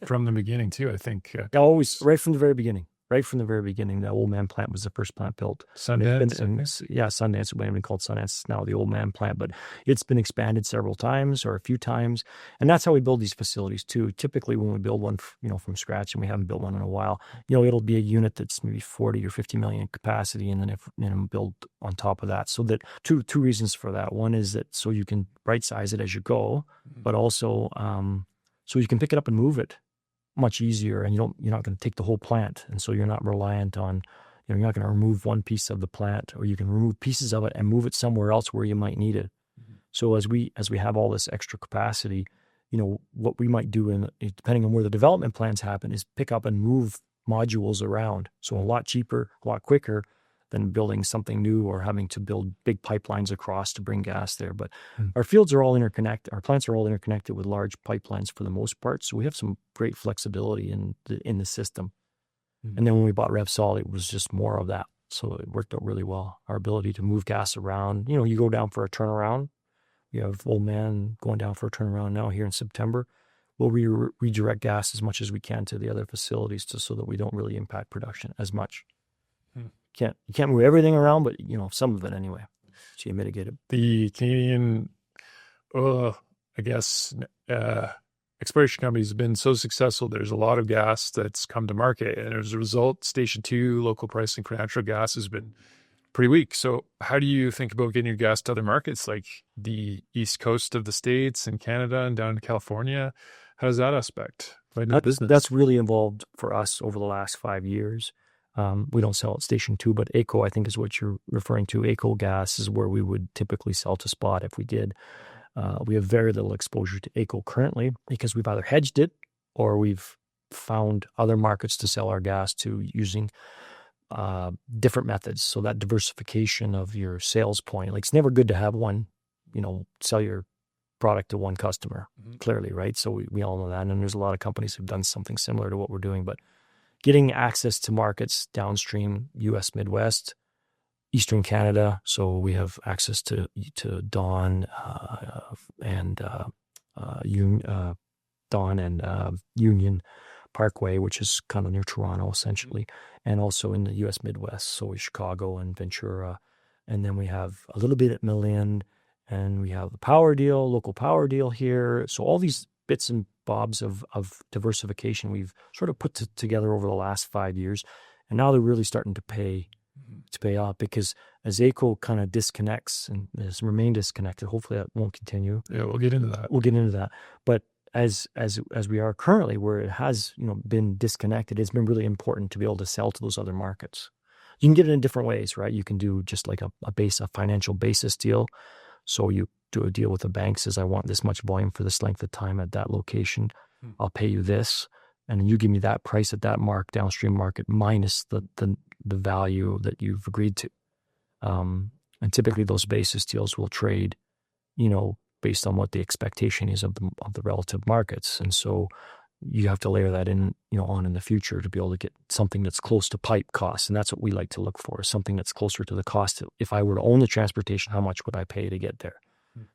From the beginning too, I think. Always, right from the very beginning. Right from the very beginning, the Old Man plant was the first plant built. Sundance? Sundance. It might have been called Sundance. It's now the Old Man plant, but it's been expanded several times or a few times. And that's how we build these facilities too. Typically when we build one, from scratch, and we haven't built one in a while, it'll be a unit that's maybe 40 or 50 million capacity, and then build on top of that. So that two reasons for that. One is that so you can right size it as you go, but also so you can pick it up and move it much easier, and you're not going to take the whole plant, and so you're not reliant on, you're not going to remove one piece of the plant, or you can remove pieces of it and move it somewhere else where you might need it. Mm-hmm. So as we have all this extra capacity, what we might do, depending on where the development plans happen, is pick up and move modules around. So a lot cheaper, a lot quicker than building something new or having to build big pipelines across to bring gas there. But our fields are all interconnected. Our plants are all interconnected with large pipelines for the most part. So we have some great flexibility in the system. And then when we bought Repsol, it was just more of that. So it worked out really well. Our ability to move gas around. You go down for a turnaround. We have Old Man going down for a turnaround now here in September. We'll redirect gas as much as we can to the other facilities so that we don't really impact production as much. You can't move everything around, but some of it anyway. So you mitigate it. The Canadian, exploration companies have been so successful. There's a lot of gas that's come to market, and as a result, Station 2 local pricing for natural gas has been pretty weak. So how do you think about getting your gas to other markets like the east coast of the States and Canada and down to California? How does that aspect play into the business? That's really evolved for us over the last 5 years. We don't sell at Station 2, but AECO, I think, is what you're referring to. AECO gas is where we would typically sell to spot if we did. We have very little exposure to AECO currently because we've either hedged it or we've found other markets to sell our gas to using different methods. So that diversification of your sales point, like it's never good to have one, sell your product to one customer, clearly, right? So we all know that. And there's a lot of companies who've done something similar to what we're doing, but getting access to markets downstream, U.S. Midwest, Eastern Canada. So we have access to Dawn and Union Parkway, which is kind of near Toronto, essentially, and also in the U.S. Midwest. So Chicago and Ventura, and then we have a little bit at Mill-End, and we have the local power deal here. So all these bits and bobs of diversification we've sort of put together over the last 5 years, and now they're really starting to pay off, because as AECO kind of disconnects and has remained disconnected, hopefully that won't continue. Yeah, we'll get into that. But as we are currently, where it has been disconnected, it's been really important to be able to sell to those other markets. You can get it in different ways, right? You can do just like a financial basis deal. So you do a deal with the bank, says, I want this much volume for this length of time at that location. I'll pay you this. And then you give me that price at that downstream market minus the value that you've agreed to. And typically those basis deals will trade, based on what the expectation is of the relative markets. And so you have to layer that in, on in the future to be able to get something that's close to pipe costs. And that's what we like to look for, something that's closer to the cost. If I were to own the transportation, how much would I pay to get there?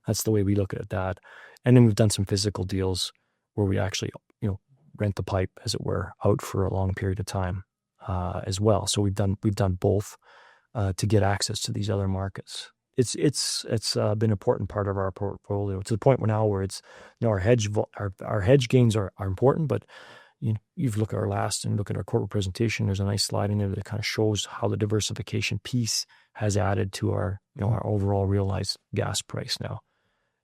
That's the way we look at that. And then we've done some physical deals where we actually, rent the pipe, as it were, out for a long period of time as well. So we've done both to get access to these other markets. It's been an important part of our portfolio to the point where it's our hedge gains are important, but you've looked at our last and look at our corporate presentation. There's a nice slide in there that kind of shows how the diversification piece has added to our our overall realized gas price now,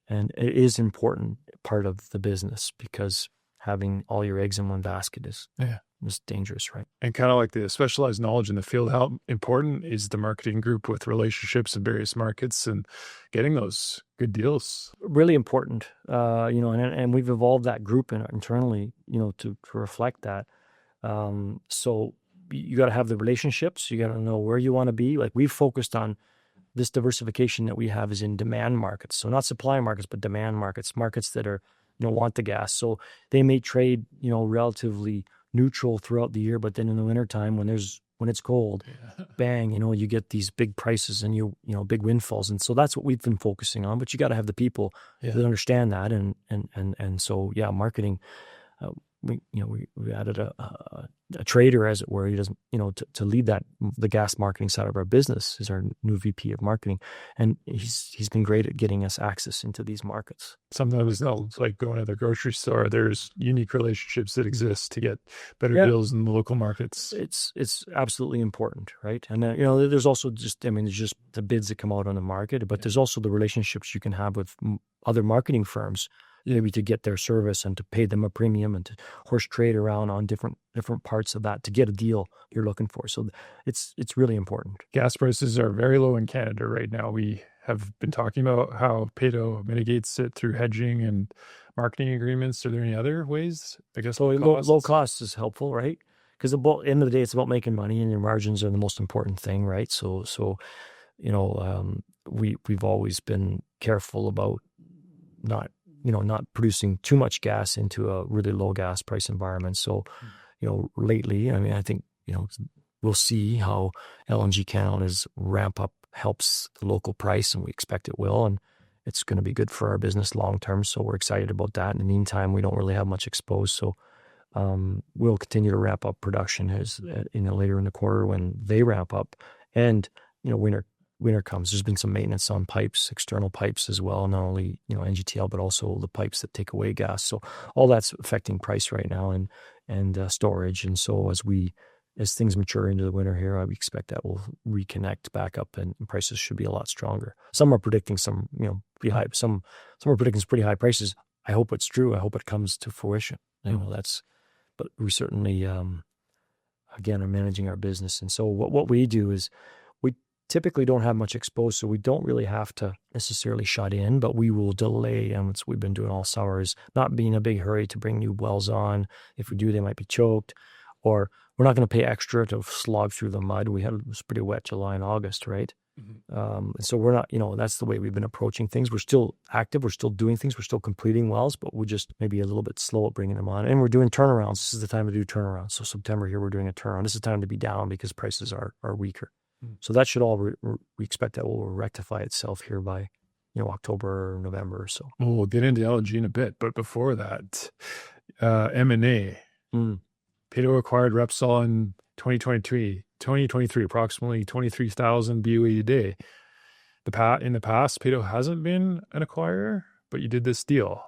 and it is an important part of the business because having all your eggs in one basket is Yeah. dangerous, right? And kind of like the specialized knowledge in the field, how important is the marketing group with relationships in various markets and getting those good deals? Really important, and we've evolved that group internally, to reflect that. So you got to have the relationships. You got to know where you want to be. Like, we've focused on this diversification that we have is in demand markets. So not supply markets, but demand markets that are, want the gas. So they may trade, relatively neutral throughout the year, but then in the wintertime when it's cold, bang, you get these big prices and big windfalls. And so that's what we've been focusing on, but you got to have the people that understand that. And so, marketing, we added a trader, as it were. He doesn't, to lead the gas marketing side of our business is our new VP of marketing. And he's been great at getting us access into these markets. Sometimes it's like going to the grocery store. There's unique relationships that exist to get better deals in the local markets. It's absolutely important, right? And there's also there's just the bids that come out on the market, but there's also the relationships you can have with other marketing firms, maybe to get their service and to pay them a premium and to horse trade around on different parts of that to get a deal you're looking for. So it's really important. Gas prices are very low in Canada right now. We have been talking about how Peyto mitigates it through hedging and marketing agreements. Are there any other ways? I guess so low cost is helpful, right? Because at the end of the day, it's about making money, and your margins are the most important thing, right? So we've always been careful about not producing too much gas into a really low gas price environment. So, lately, I think, we'll see how LNG Canada's ramp up helps the local price, and we expect it will. And it's going to be good for our business long term. So we're excited about that. In the meantime, we don't really have much exposed. So we'll continue to ramp up production later in the quarter when they ramp up. And, winter comes, there's been some maintenance on pipes, external pipes as well, not only, NGTL, but also the pipes that take away gas. So all that's affecting price right now and storage. And so as things mature into the winter here, I expect that will reconnect back up and prices should be a lot stronger. Some are predicting some, pretty high, some are predicting some pretty high prices. I hope it's true. I hope it comes to fruition. But we certainly, again, are managing our business. And so what we do is, typically don't have much exposed, so we don't really have to necessarily shut in, but we will delay, and it's what we've been doing all summer, is not be in a big hurry to bring new wells on. If we do, they might be choked, or we're not going to pay extra to slog through the mud. It was pretty wet July and August, right? And so we're not, that's the way we've been approaching things. We're still active, we're still doing things, we're still completing wells, but we're just maybe a little bit slow at bringing them on. And we're doing turnarounds. This is the time to do turnarounds. So September here, we're doing a turnaround. This is the time to be down because prices are weaker. So that should all, we expect that will rectify itself here by, October or November or so. Well, we'll get into LNG in a bit, but before that, M&A. Peyto acquired Repsol in 2023, approximately 23,000 BOE a day. In the past, Peyto hasn't been an acquirer, but you did this deal.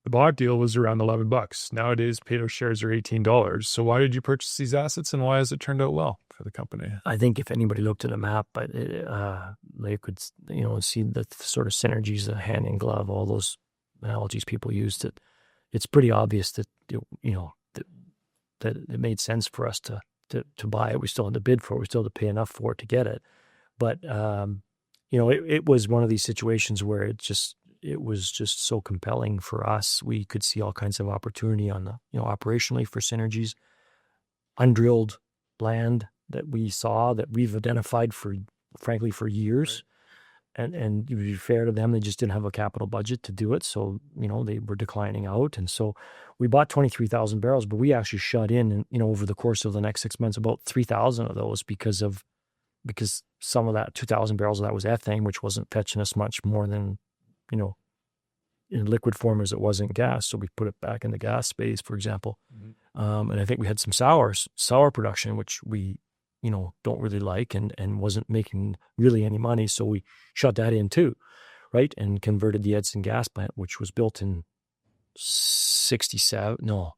The bought deal was around $11. Nowadays, Peyto shares are $18. So why did you purchase these assets, and why has it turned out well for the company? I think if anybody looked at a map, they could, see the sort of synergies, the hand in glove, all those analogies people used. It's pretty obvious that that it made sense for us to buy it. We still had to bid for it. We still had to pay enough for it to get it. But it was one of these situations where it was just so compelling for us. We could see all kinds of opportunity on the, operationally for synergies, undrilled land that we saw that we've identified for years. Right. And to be fair to them, they just didn't have a capital budget to do it. So, they were declining out. And so we bought 23,000 barrels, but we actually shut in, over the course of the next 6 months, about 3,000 of those because some of that 2,000 barrels of that was ethane, which wasn't fetching us much more than, in liquid form as it was in gas. So we put it back in the gas space, for example. And I think we had some sour production, which we, don't really like and wasn't making really any money. So we shut that in too, right? And converted the Edson gas plant, which was built in 65, and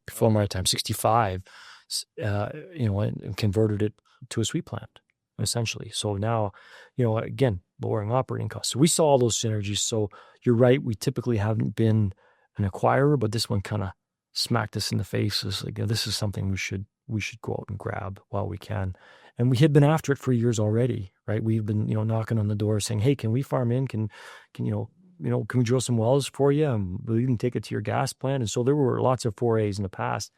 converted it to a sweet plant, essentially. So now, again, lowering operating costs. So we saw all those synergies. So you're right. We typically haven't been an acquirer, but this one kind of smacked us in the face. It's like, this is something we should go out and grab while we can. And we had been after it for years already, right? We've been, knocking on the door saying, hey, can we farm in? Can can we drill some wells for you? And we'll even take it to your gas plant. And so there were lots of forays in the past.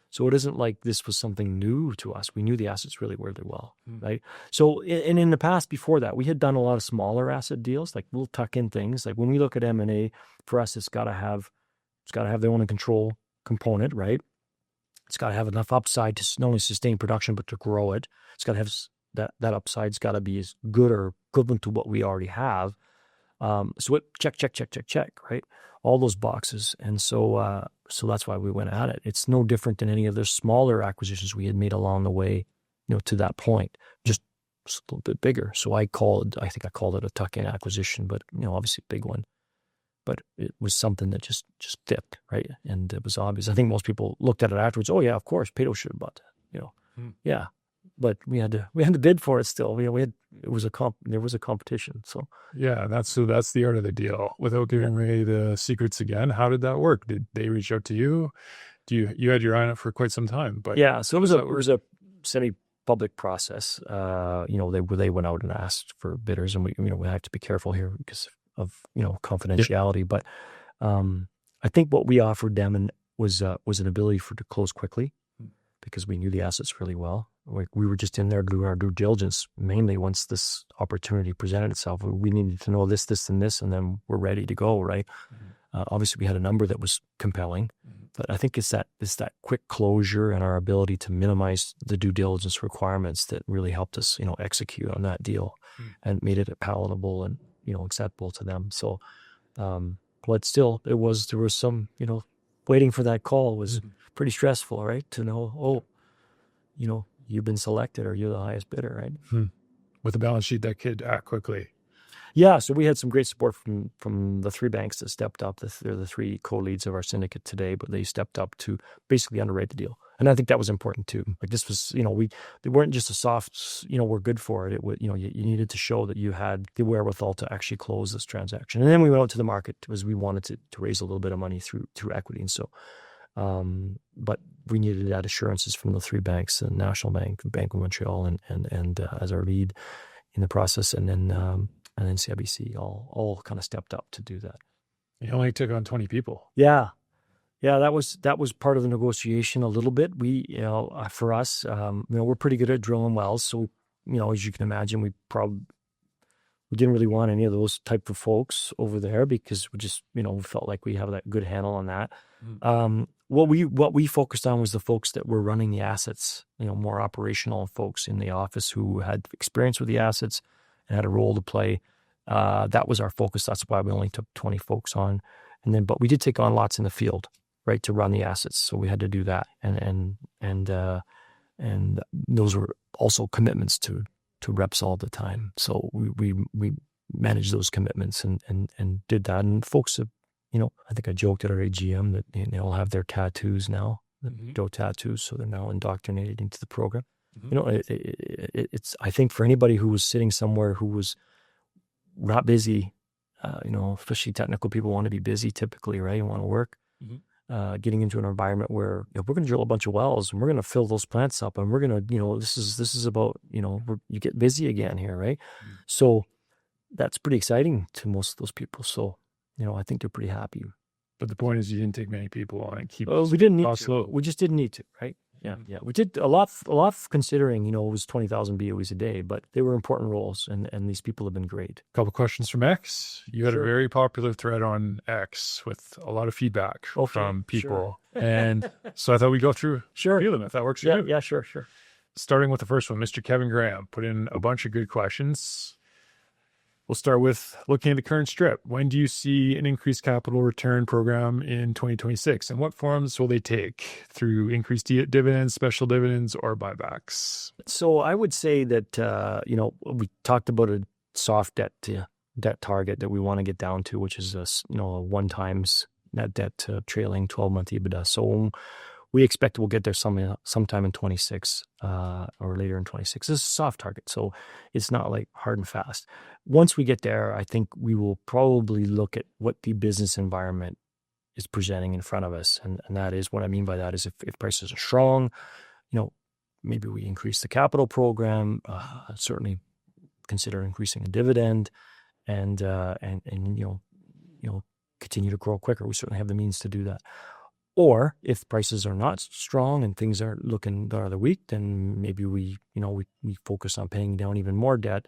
So it isn't like this was something new to us. We knew the assets really well, right? So, and in the past before that, we had done a lot of smaller asset deals, like we'll tuck in things. Like when we look at M&A, for us, it's got to have the owner control component, right? It's got to have enough upside to not only sustain production, but to grow it. It's got to have that upside's got to be as good or equivalent to what we already have. So it check, right? All those boxes. And so that's why we went at it. It's no different than any of the smaller acquisitions we had made along the way, to that point, just a little bit bigger. So I think I called it a tuck-in acquisition, but, obviously a big one. But it was something that just fit, right? And it was obvious. I think most people looked at it afterwards. Oh yeah, of course, Peyto should have bought that, Yeah. But we had to bid for it still. There was a competition. So yeah, that's the art of the deal. Without giving away the secrets again, how did that work? Did they reach out to you? You had your eye on it for quite some time, but yeah. So it was a semi-public process. They went out and asked for bidders, and we have to be careful here because of confidentiality. Yeah. But I think what we offered them was an ability to close quickly because we knew the assets really well. We were just in there doing our due diligence, mainly once this opportunity presented itself. We needed to know this, and this, and then we're ready to go, right? Mm-hmm. Obviously, we had a number that was compelling, but I think it's that quick closure and our ability to minimize the due diligence requirements that really helped us, execute on that deal and made it palatable and, acceptable to them. So, but still, there was some, waiting for that call was pretty stressful, right? To know, you've been selected or you're the highest bidder, right? With a balance sheet that could act quickly. Yeah, so we had some great support from the three banks that stepped up. They're the three co-leads of our syndicate today, but they stepped up to basically underwrite the deal. And I think that was important too. Like this was, they weren't just a soft, we're good for it. It was, you needed to show that you had the wherewithal to actually close this transaction. And then we went out to the market because we wanted to raise a little bit of money through equity. And so, but we needed that assurances from the three banks, the National Bank, Bank of Montreal, and as our lead in the process, and then CIBC all kind of stepped up to do that. You only took on 20 people. Yeah, that was part of the negotiation a little bit. We, for us, we're pretty good at drilling wells, so as you can imagine, we didn't really want any of those type of folks over there because we just, we felt like we have that good handle on that. What we focused on was the folks that were running the assets, more operational folks in the office who had experience with the assets and had a role to play. That was our focus. That's why we only took 20 folks on. But we did take on lots in the field, right, to run the assets. So we had to do that. And those were also commitments to Repsol at the time. So we managed those commitments and did that. And folks have, I think I joked at our AGM that they all have their tattoos now, the Peyto tattoos. So they're now indoctrinated into the program. It's, I think for anybody who was sitting somewhere who was not busy, especially technical people want to be busy typically, right? You want to work. Getting into an environment where we're going to drill a bunch of wells and we're going to fill those plants up and we're going to, this is about, you get busy again here, right? So that's pretty exciting to most of those people. So, I think they're pretty happy. But the point is you didn't take many people on and keep we didn't need to. Low. We just didn't need to, right? Yeah. We did a lot considering, it was 20,000 BOEs a day, but they were important roles and these people have been great. A couple questions from X. You had a very popular thread on X with a lot of feedback from people. Sure. And so I thought we'd go through a few of them if that works for you. Yeah, sure. Starting with the first one, Mr. Kevin Graham put in a bunch of good questions. We'll start with looking at the current strip. When do you see an increased capital return program in 2026? And what forms will they take? Through increased dividends, special dividends, or buybacks? So I would say that, we talked about a soft debt target that we want to get down to, which is a 1x net debt to trailing 12-month EBITDA. So we expect we'll get there sometime in 26 or later in 26. This is a soft target, so it's not like hard and fast. Once we get there, I think we will probably look at what the business environment is presenting in front of us. And that is what I mean by that is if prices are strong, maybe we increase the capital program, certainly consider increasing a dividend and continue to grow quicker. We certainly have the means to do that. Or if prices are not strong and things are looking rather weak, then maybe we focus on paying down even more debt,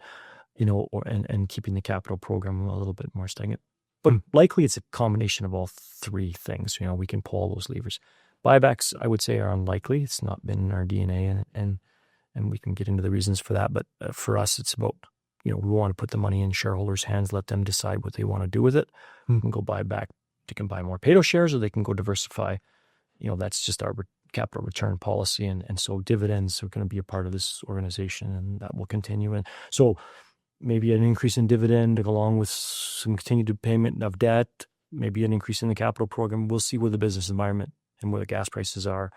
and keeping the capital program a little bit more stagnant. But likely it's a combination of all three things. We can pull those levers. Buybacks, I would say, are unlikely. It's not been in our DNA, and we can get into the reasons for that. But for us, it's about, we want to put the money in shareholders' hands, let them decide what they want to do with it. We can go buy back. They can buy more Peyto shares, or they can go diversify. That's just our capital return policy. And so dividends are going to be a part of this organization, and that will continue. And so maybe an increase in dividend along with some continued payment of debt, maybe an increase in the capital program. We'll see where the business environment and where the gas prices are,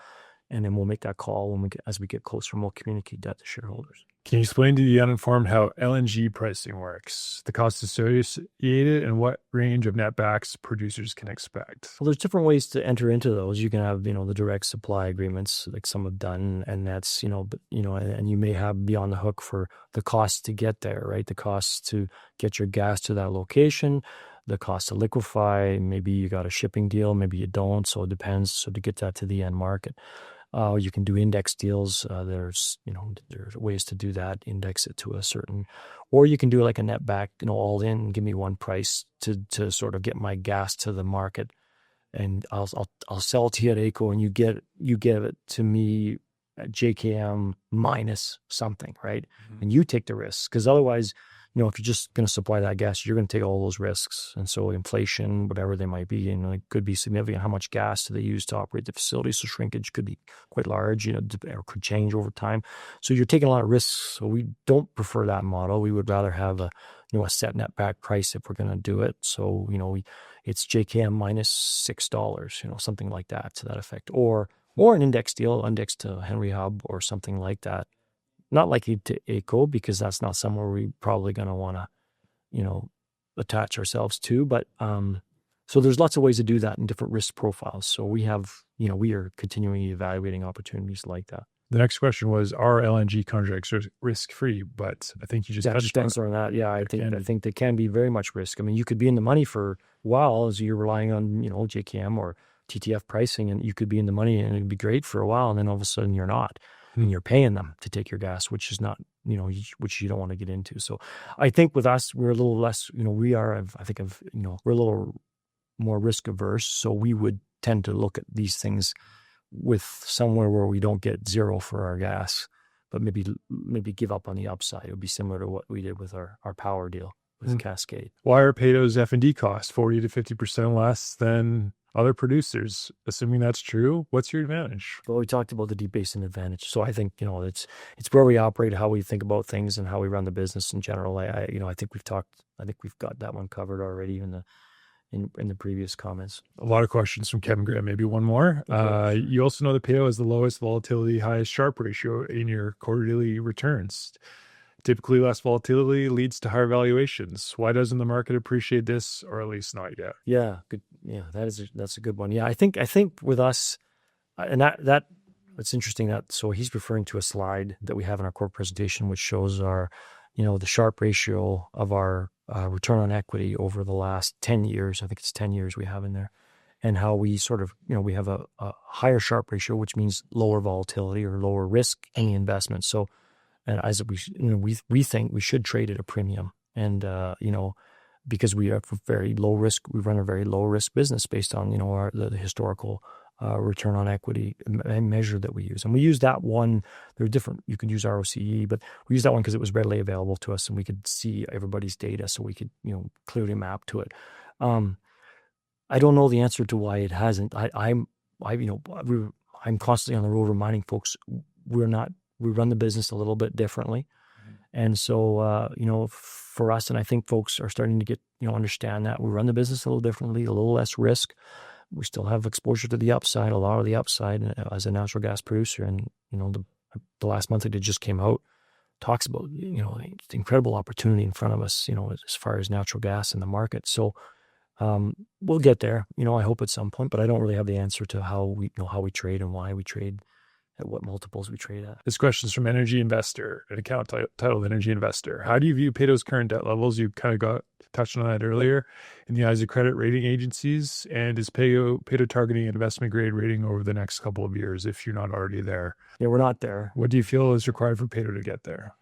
and then we'll make that call as we get closer, and we'll communicate that to shareholders. Can you explain to the uninformed how LNG pricing works, the costs associated, and what range of netbacks producers can expect? Well, there's different ways to enter into those. You can have, the direct supply agreements like some have done, and that's, and you may be on the hook for the cost to get there, right? The costs to get your gas to that location, the cost to liquefy. Maybe you got a shipping deal, maybe you don't. So it depends. So to get that to the end market. You can do index deals. There's ways to do that, index it to a certain, or you can do like a net back, all in, and give me one price to sort of get my gas to the market, and I'll sell it to you at AECO, and you give it to me at JKM minus something, right? And you take the risks, because otherwise, if you're just going to supply that gas, you're going to take all those risks. And so inflation, whatever they might be, it could be significant. How much gas do they use to operate the facility? So shrinkage could be quite large, or could change over time. So you're taking a lot of risks. So we don't prefer that model. We would rather have a set net back price if we're going to do it. So, it's JKM minus $6, something like that, to that effect. Or an index deal, indexed to Henry Hub or something like that. Not likely to AECO, because that's not somewhere we're probably going to want to, attach ourselves to. But so there's lots of ways to do that in different risk profiles. So we are continually evaluating opportunities like that. The next question was, are LNG contracts risk-free? But I think you just touched on that. Yeah, I think they can be very much risk. I mean, you could be in the money for a while as you're relying on, JKM or TTF pricing, and you could be in the money and it'd be great for a while, and then all of a sudden you're not. And you're paying them to take your gas, which is not, which you don't want to get into. So I think with us, we're a little less, we're a little more risk averse. So we would tend to look at these things with somewhere where we don't get zero for our gas, but maybe give up on the upside. It would be similar to what we did with our power deal with Cascade. Why are Peyto's F&D costs 40 to 50% less than other producers? Assuming that's true, what's your advantage? Well, we talked about the Deep Basin advantage. So I think, it's where we operate, how we think about things, and how we run the business in general. I think we've got that one covered already in the previous comments. A lot of questions from Kevin Graham. Maybe one more. Okay. You also know that Peyto has the lowest volatility, highest Sharpe ratio in your quarterly returns. Typically, less volatility leads to higher valuations. Why doesn't the market appreciate this, or at least not yet? Yeah, good. Yeah, that's a good one. Yeah, I think with us, and that it's interesting that, so he's referring to a slide that we have in our core presentation, which shows our, the Sharpe ratio of our return on equity over the last 10 years. I think it's 10 years we have in there, and how we sort of, we have a higher Sharpe ratio, which means lower volatility or lower risk in the investment. So, and as we think we should trade at a premium, and because we have very low risk, we run a very low risk business based on the historical return on equity measure that we use, and we use that one. There are different. You can use ROCE, but we use that one because it was readily available to us, and we could see everybody's data, so we could clearly map to it. I don't know the answer to why it hasn't. I'm constantly on the road reminding folks we run the business a little bit differently. And so, for us, and I think folks are starting to get, understand that we run the business a little differently, a little less risk. We still have exposure to the upside, a lot of the upside as a natural gas producer. And, the last month that it just came out talks about, the incredible opportunity in front of us, as far as natural gas in the market. So We'll get there, I hope at some point, but I don't really have the answer to how we trade and why we trade at what multiples we trade at. This question is from Energy Investor, an account titled Energy Investor. How do you view Peyto's current debt levels? You kind of touched on that earlier in the eyes of credit rating agencies. And is Peyto targeting an investment grade rating over the next couple of years if you're not already there? Yeah, we're not there. What do you feel is required for Peyto to get there?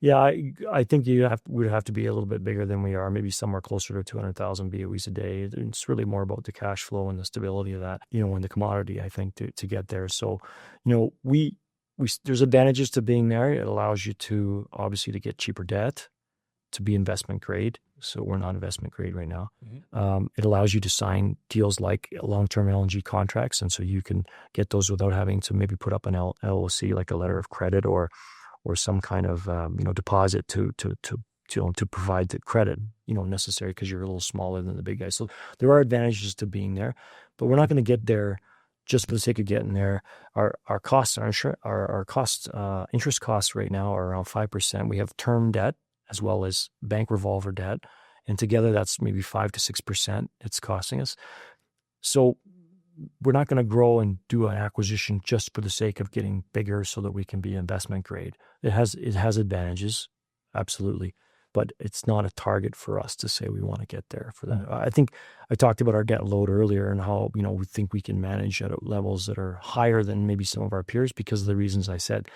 Yeah, I think we'd have to be a little bit bigger than we are, maybe somewhere closer to 200,000 BOEs a day. It's really more about the cash flow and the stability of that, and the commodity, I think, to get there. So, there's advantages to being there. It allows you to, obviously, to get cheaper debt, to be investment grade. So we're not investment grade right now. Mm-hmm. It allows you to sign deals like long-term LNG contracts. And so you can get those without having to maybe put up an LOC, like a letter of credit or some kind of deposit to provide the credit necessary because you're a little smaller than the big guys. So there are advantages to being there, but we're not going to get there just for the sake of getting there. Our costs, our costs, interest costs right now are around 5%. We have term debt as well as bank revolver debt, and together that's maybe 5 to 6% it's costing us. So we're not going to grow and do an acquisition just for the sake of getting bigger so that we can be investment grade. It has advantages, absolutely, but it's not a target for us to say we want to get there for that. I think I talked about our debt load earlier and how, we think we can manage at levels that are higher than maybe some of our peers because of the reasons I said.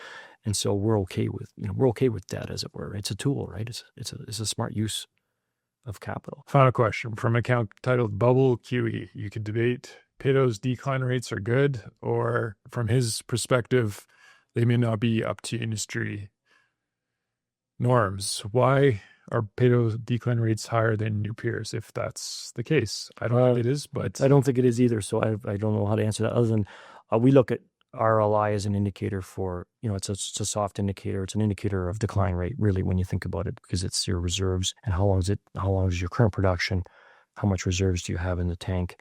And so we're okay with debt, as it were. It's a tool, right? It's a smart use of capital. Final question from an account titled Bubble QE. You could debate Peyto's decline rates are good, or from his perspective, they may not be up to industry norms. Why are Peyto's decline rates higher than your peers, if that's the case? I don't know if it is, but I don't think it is either. So I don't know how to answer that other than we look at RLI as an indicator for, it's a soft indicator. It's an indicator of decline rate, really, when you think about it, because it's your reserves and how long is your current production, how much reserves do you have in the tank?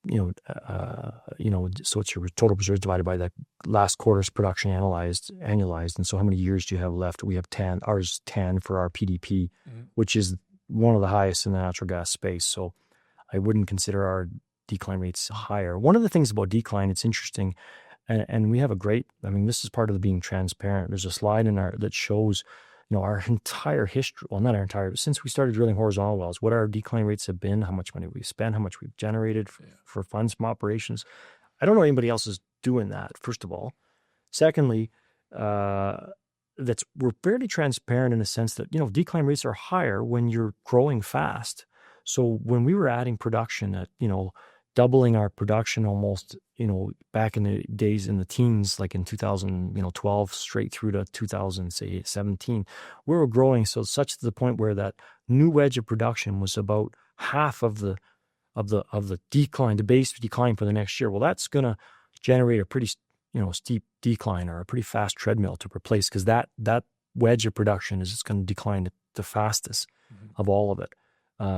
So it's your total reserves divided by the last quarter's production annualized. And so how many years do you have left? We have 10, ours 10 for our PDP, which is one of the highest in the natural gas space. So I wouldn't consider our decline rates higher. One of the things about decline, it's interesting, and we have this is part of the being transparent. There's a slide that shows our entire history, well, not our entire, but since we started drilling horizontal wells, what our decline rates have been, how much money we've spent, how much we've generated for funds from operations. I don't know anybody else is doing that, first of all. Secondly, we're fairly transparent in the sense that, decline rates are higher when you're growing fast. So when we were adding production at, doubling our production almost, back in the days in the teens, like in 2012 straight through to 2017, we were growing such to the point where that new wedge of production was about half of the decline, the base decline for the next year. Well, that's going to generate a pretty, steep decline or a pretty fast treadmill to replace, because that wedge of production is just going to decline the fastest of all of it.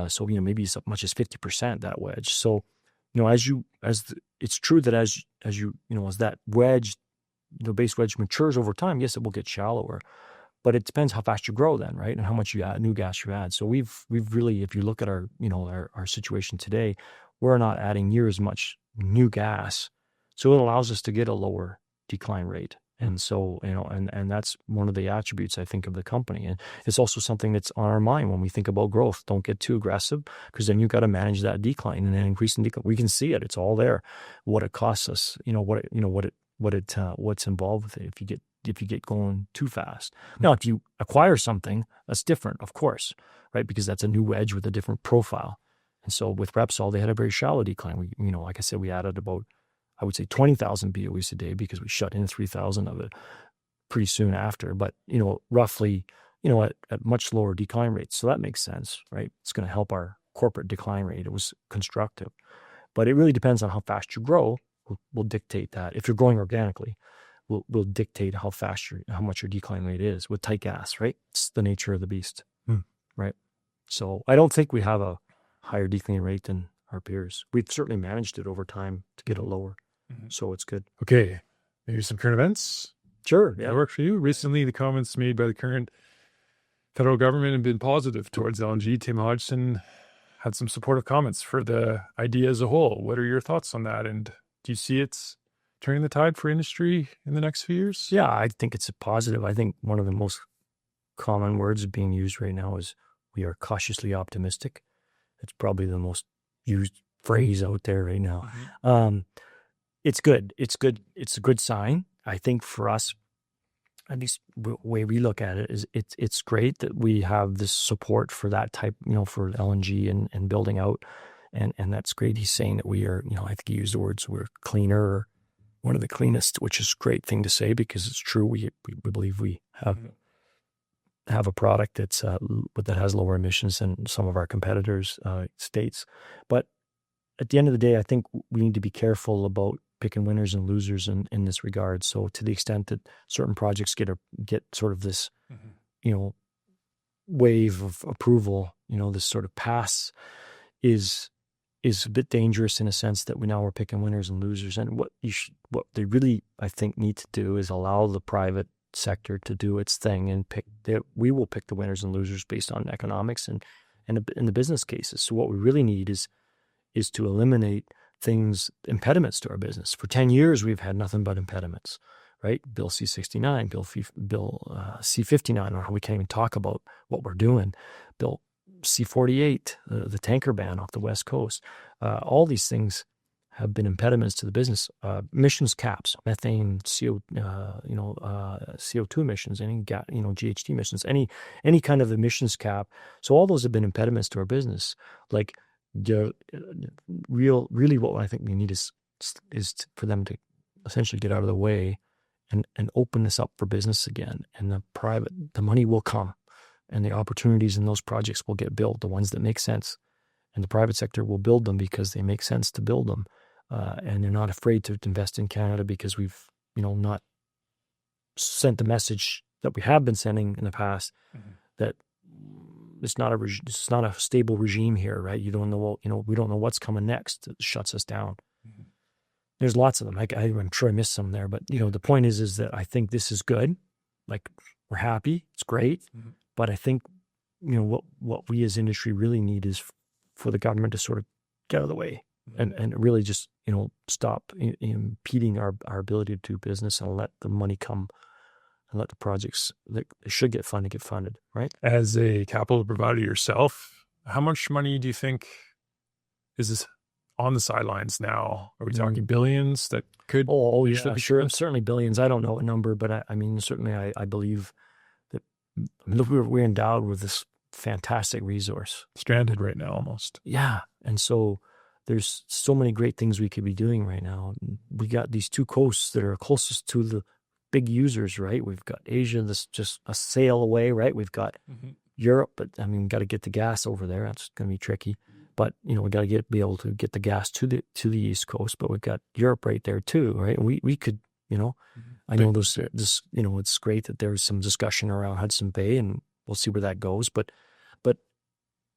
So maybe as much as 50% that wedge. So it's true that as that wedge, the base wedge matures over time, yes, it will get shallower, but it depends how fast you grow then, right? And how much new gas you add. So we've really, if you look at our situation today, we're not adding near as much new gas. So it allows us to get a lower decline rate. And so, and that's one of the attributes, I think, of the company. And it's also something that's on our mind when we think about growth. Don't get too aggressive, because then you've got to manage that decline and then increase in decline. We can see it. It's all there. What it costs us, what's involved with it if you get going too fast. Now, if you acquire something, that's different, of course, right? Because that's a new wedge with a different profile. And so with Repsol, they had a very shallow decline. We, like I said, we added about, I would say 20,000 BOEs a day because we shut in 3,000 of it pretty soon after, but, roughly, at much lower decline rates. So that makes sense, right? It's going to help our corporate decline rate. It was constructive, but it really depends on how fast you grow. Will dictate that. If you're growing organically, will dictate how much your decline rate is with tight gas, right? It's the nature of the beast, right? So I don't think we have a higher decline rate than our peers. We've certainly managed it over time to get it lower. So it's good. Okay. Maybe some current events. Sure. That work for you? Recently, the comments made by the current federal government have been positive towards LNG. Tim Hodgson had some supportive comments for the idea as a whole. What are your thoughts on that? And do you see it's turning the tide for industry in the next few years? Yeah, I think it's a positive. I think one of the most common words being used right now is we are cautiously optimistic. It's probably the most used phrase out there right now. It's good. It's good. It's a good sign. I think for us, at least the way we look at it, is it's great that we have this support for that type, for LNG and building out. And that's great. He's saying that we are, I think he used the words, we're cleaner, or one of the cleanest, which is a great thing to say because it's true. We believe we have a product that has lower emissions than some of our competitors' states. But at the end of the day, I think we need to be careful about picking winners and losers in this regard. So to the extent that certain projects get sort of this, wave of approval, this sort of pass is a bit dangerous in a sense that we're picking winners and losers. And what they really, I think, need to do is allow the private sector to do its thing and we will pick the winners and losers based on economics and the business cases. So what we really need is to eliminate impediments to our business. For 10 years, we've had nothing but impediments, right? Bill C-69, Bill C-59, or we can't even talk about what we're doing. Bill C-48, the tanker ban off the West Coast. All these things have been impediments to the business. Emissions caps, methane, CO2 emissions, any GHG emissions, any kind of emissions cap. So all those have been impediments to our business. Like really what I think we need is for them to essentially get out of the way and open this up for business again. And the money will come and the opportunities in those projects will get built, the ones that make sense. And the private sector will build them because they make sense to build them. And they're not afraid to invest in Canada because we've, not sent the message that we have been sending in the past that it's not a stable regime here, right? You don't know, we don't know what's coming next. It shuts us down. There's lots of them. I'm sure I missed some there, but the point is that I think this is good. Like, we're happy. It's great. But I think, what we as industry really need is for the government to sort of get out of the way and really just, stop impeding our ability to do business and let the money come and let the projects that should get funded, right? As a capital provider yourself, how much money do you think is this on the sidelines now? Are we talking billions that could? Oh yeah, sure. Certainly billions. I don't know a number, but I mean, certainly I believe that look, we're endowed with this fantastic resource. Stranded right now almost. Yeah. And so there's so many great things we could be doing right now. We got these two coasts that are closest to the big users, right? We've got Asia that's just a sail away, right? We've got Europe, but I mean, got to get the gas over there. That's going to be tricky. But we got to be able to get the gas to the East Coast. But we've got Europe right there too, right? And we could, I know it's great that there's some discussion around Hudson Bay, and we'll see where that goes. But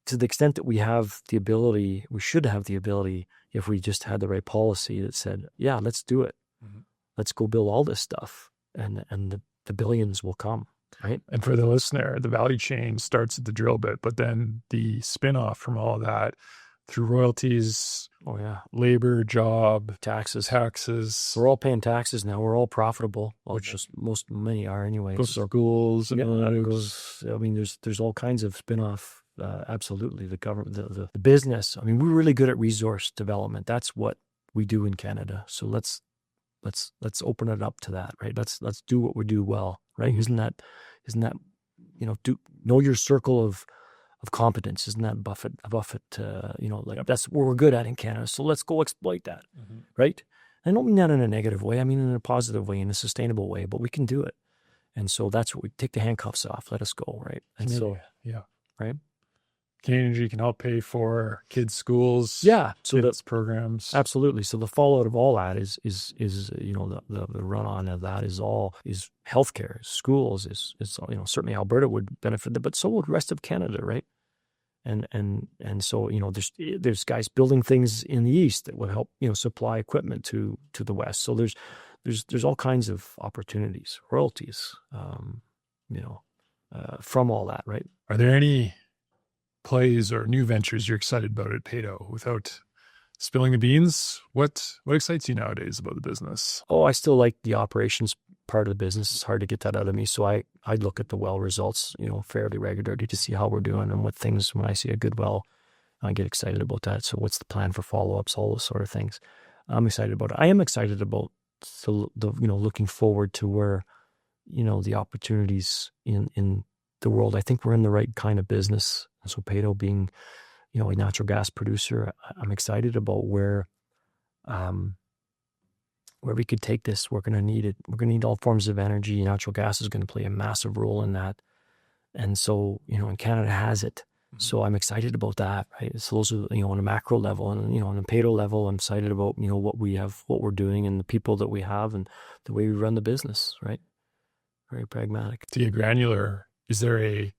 to the extent that we have the ability, we should have the ability, if we just had the right policy that said, yeah, let's do it. Let's go build all this stuff, and the billions will come. Right. And for the listener, the value chain starts at the drill bit, but then the spin-off from all that through royalties, labor, job, taxes. We're all paying taxes now. We're all profitable, which is many are anyway. Goes to schools and I mean, there's all kinds of spin-off. Absolutely, the government, the business. I mean, we're really good at resource development. That's what we do in Canada. So let's open it up to that, right? Let's do what we do well, right? Isn't that know your circle of competence? Isn't that Buffett? That's what we're good at in Canada. So let's go exploit that, right? I don't mean that in a negative way. I mean in a positive way, in a sustainable way. But we can do it, and so that's what we take the handcuffs off. Let us go, right? And right. Canadian Energy can help pay for kids' schools. So that's programs. Absolutely. So the fallout of all that is the run on of that is healthcare, schools, is certainly Alberta would benefit, but so would the rest of Canada, right? And so there's guys building things in the east that would help supply equipment to the west. So there's all kinds of opportunities, royalties, from all that, right? Are there any plays or new ventures you're excited about at Peyto without spilling the beans? What excites you nowadays about the business? Oh, I still like the operations part of the business. It's hard to get that out of me. So I look at the well results, fairly regularly to see how we're doing and what things, when I see a good well, I get excited about that. So what's the plan for follow-ups, all those sort of things. I'm excited about it. I am excited about the looking forward to where, the opportunities in the world. I think we're in the right kind of business. So Peyto being, a natural gas producer, I'm excited about where we could take this. We're going to need it. We're going to need all forms of energy. Natural gas is going to play a massive role in that. And so, and Canada has it. So I'm excited about that, right? So those are, on a macro level and, on a Peyto level, I'm excited about, what we have, what we're doing and the people that we have and the way we run the business, right? Very pragmatic. To get granular, is there a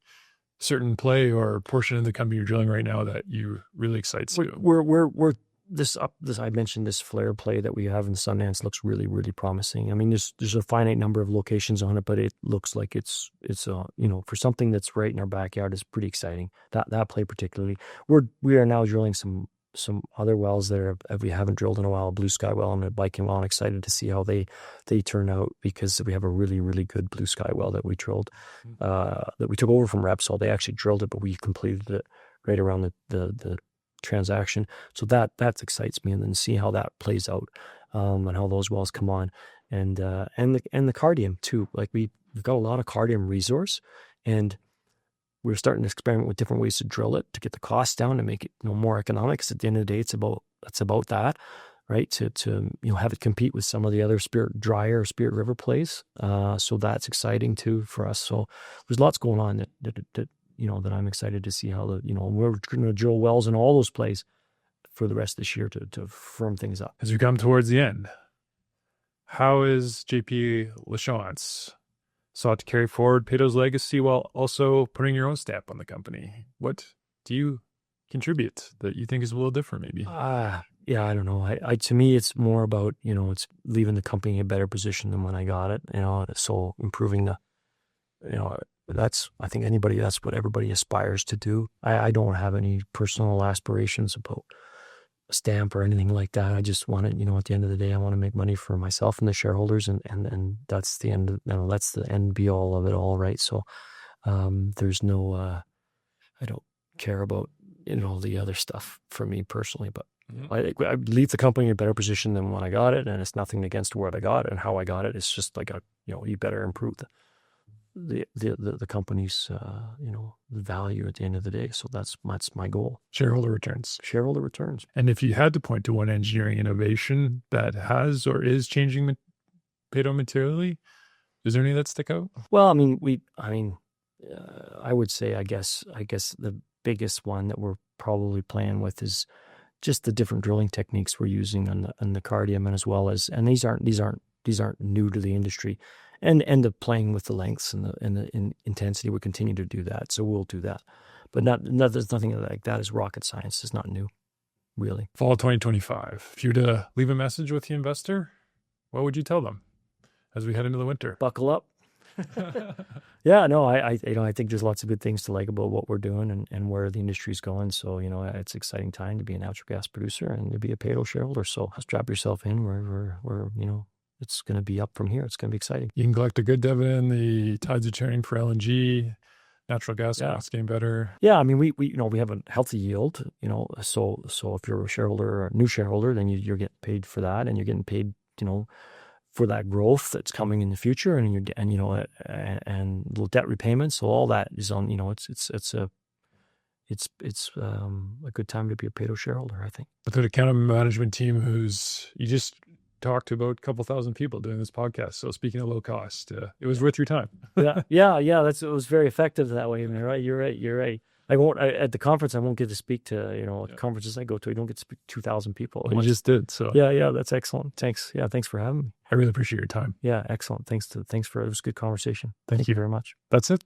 certain play or portion of the company you're drilling right now that you really excites you? We're this I mentioned this flare play that we have in Sundance looks really, really promising. I mean, there's a finite number of locations on it, but it looks like it's for something that's right in our backyard is pretty exciting. That play particularly. We are now drilling some other wells there that we haven't drilled in a while, a blue sky well and a Viking well. I'm excited to see how they turn out because we have a really, really good blue sky well that we drilled, that we took over from Repsol. They actually drilled it, but we completed it right around the transaction. So that excites me, and then see how that plays out, and how those wells come on, and the Cardium too. Like we've got a lot of Cardium resource, and we're starting to experiment with different ways to drill it to get the cost down to make it more economic. Because at the end of the day, it's about that, right? To have it compete with some of the other Spirit River plays. So that's exciting too for us. So there's lots going on that I'm excited to see how we're going to drill wells in all those plays for the rest of this year to firm things up. As we come towards the end, how is JP Lachance sought to carry forward Peyto's legacy while also putting your own stamp on the company? What do you contribute that you think is a little different maybe? Yeah, I don't know. I to me, it's more about, it's leaving the company in a better position than when I got it, so improving I think that's what everybody aspires to do. I don't have any personal aspirations about a stamp or anything like that. I just want it, at the end of the day, I want to make money for myself and the shareholders, and that's the end. That's the end be all of it all, right? So, there's no, I don't care about the other stuff for me personally, but I leave the company in a better position than when I got it, and it's nothing against where I got it and how I got it. It's just like you better improve the company's the value at the end of the day. So that's my goal. Shareholder returns. And if you had to point to one engineering innovation that has or is changing Peyto materially, is there any that stick out? Well, I would say I guess the biggest one that we're probably playing with is just the different drilling techniques we're using on the Cardium, and as well as, and these aren't new to the industry, and the playing with the lengths and the intensity. We continue to do that, so we'll do that, but there's nothing like that is rocket science. It's not new, really. Fall 2025. If you were to leave a message with the investor, what would you tell them as we head into the winter? Buckle up. Yeah, no, I think there's lots of good things to like about what we're doing and where the industry's going. So, it's an exciting time to be a natural gas producer and to be a Peyto shareholder. So strap yourself in. We're it's going to be up from here. It's going to be exciting. You can collect a good dividend. The tides are turning for LNG. Natural gas costs getting better. Yeah, we have a healthy yield. So if you're a shareholder or a new shareholder, then you're getting paid for that, and you're getting paid, for that growth that's coming in the future, and little debt repayments. So all that is on. It's a good time to be a Peyto shareholder, I think. With an account management team you just talked to about a couple thousand people doing this podcast. So speaking of low cost, it was worth your time. yeah. It was very effective that way. Right? You're right. I won't at the conference. I won't get to speak to conferences I go to. I don't get to speak to 2,000 people. Well, you just did. So yeah, that's excellent. Thanks. Yeah, thanks for having me. I really appreciate your time. Yeah, excellent. Thanks for it was a good conversation. Thank you very much. That's it.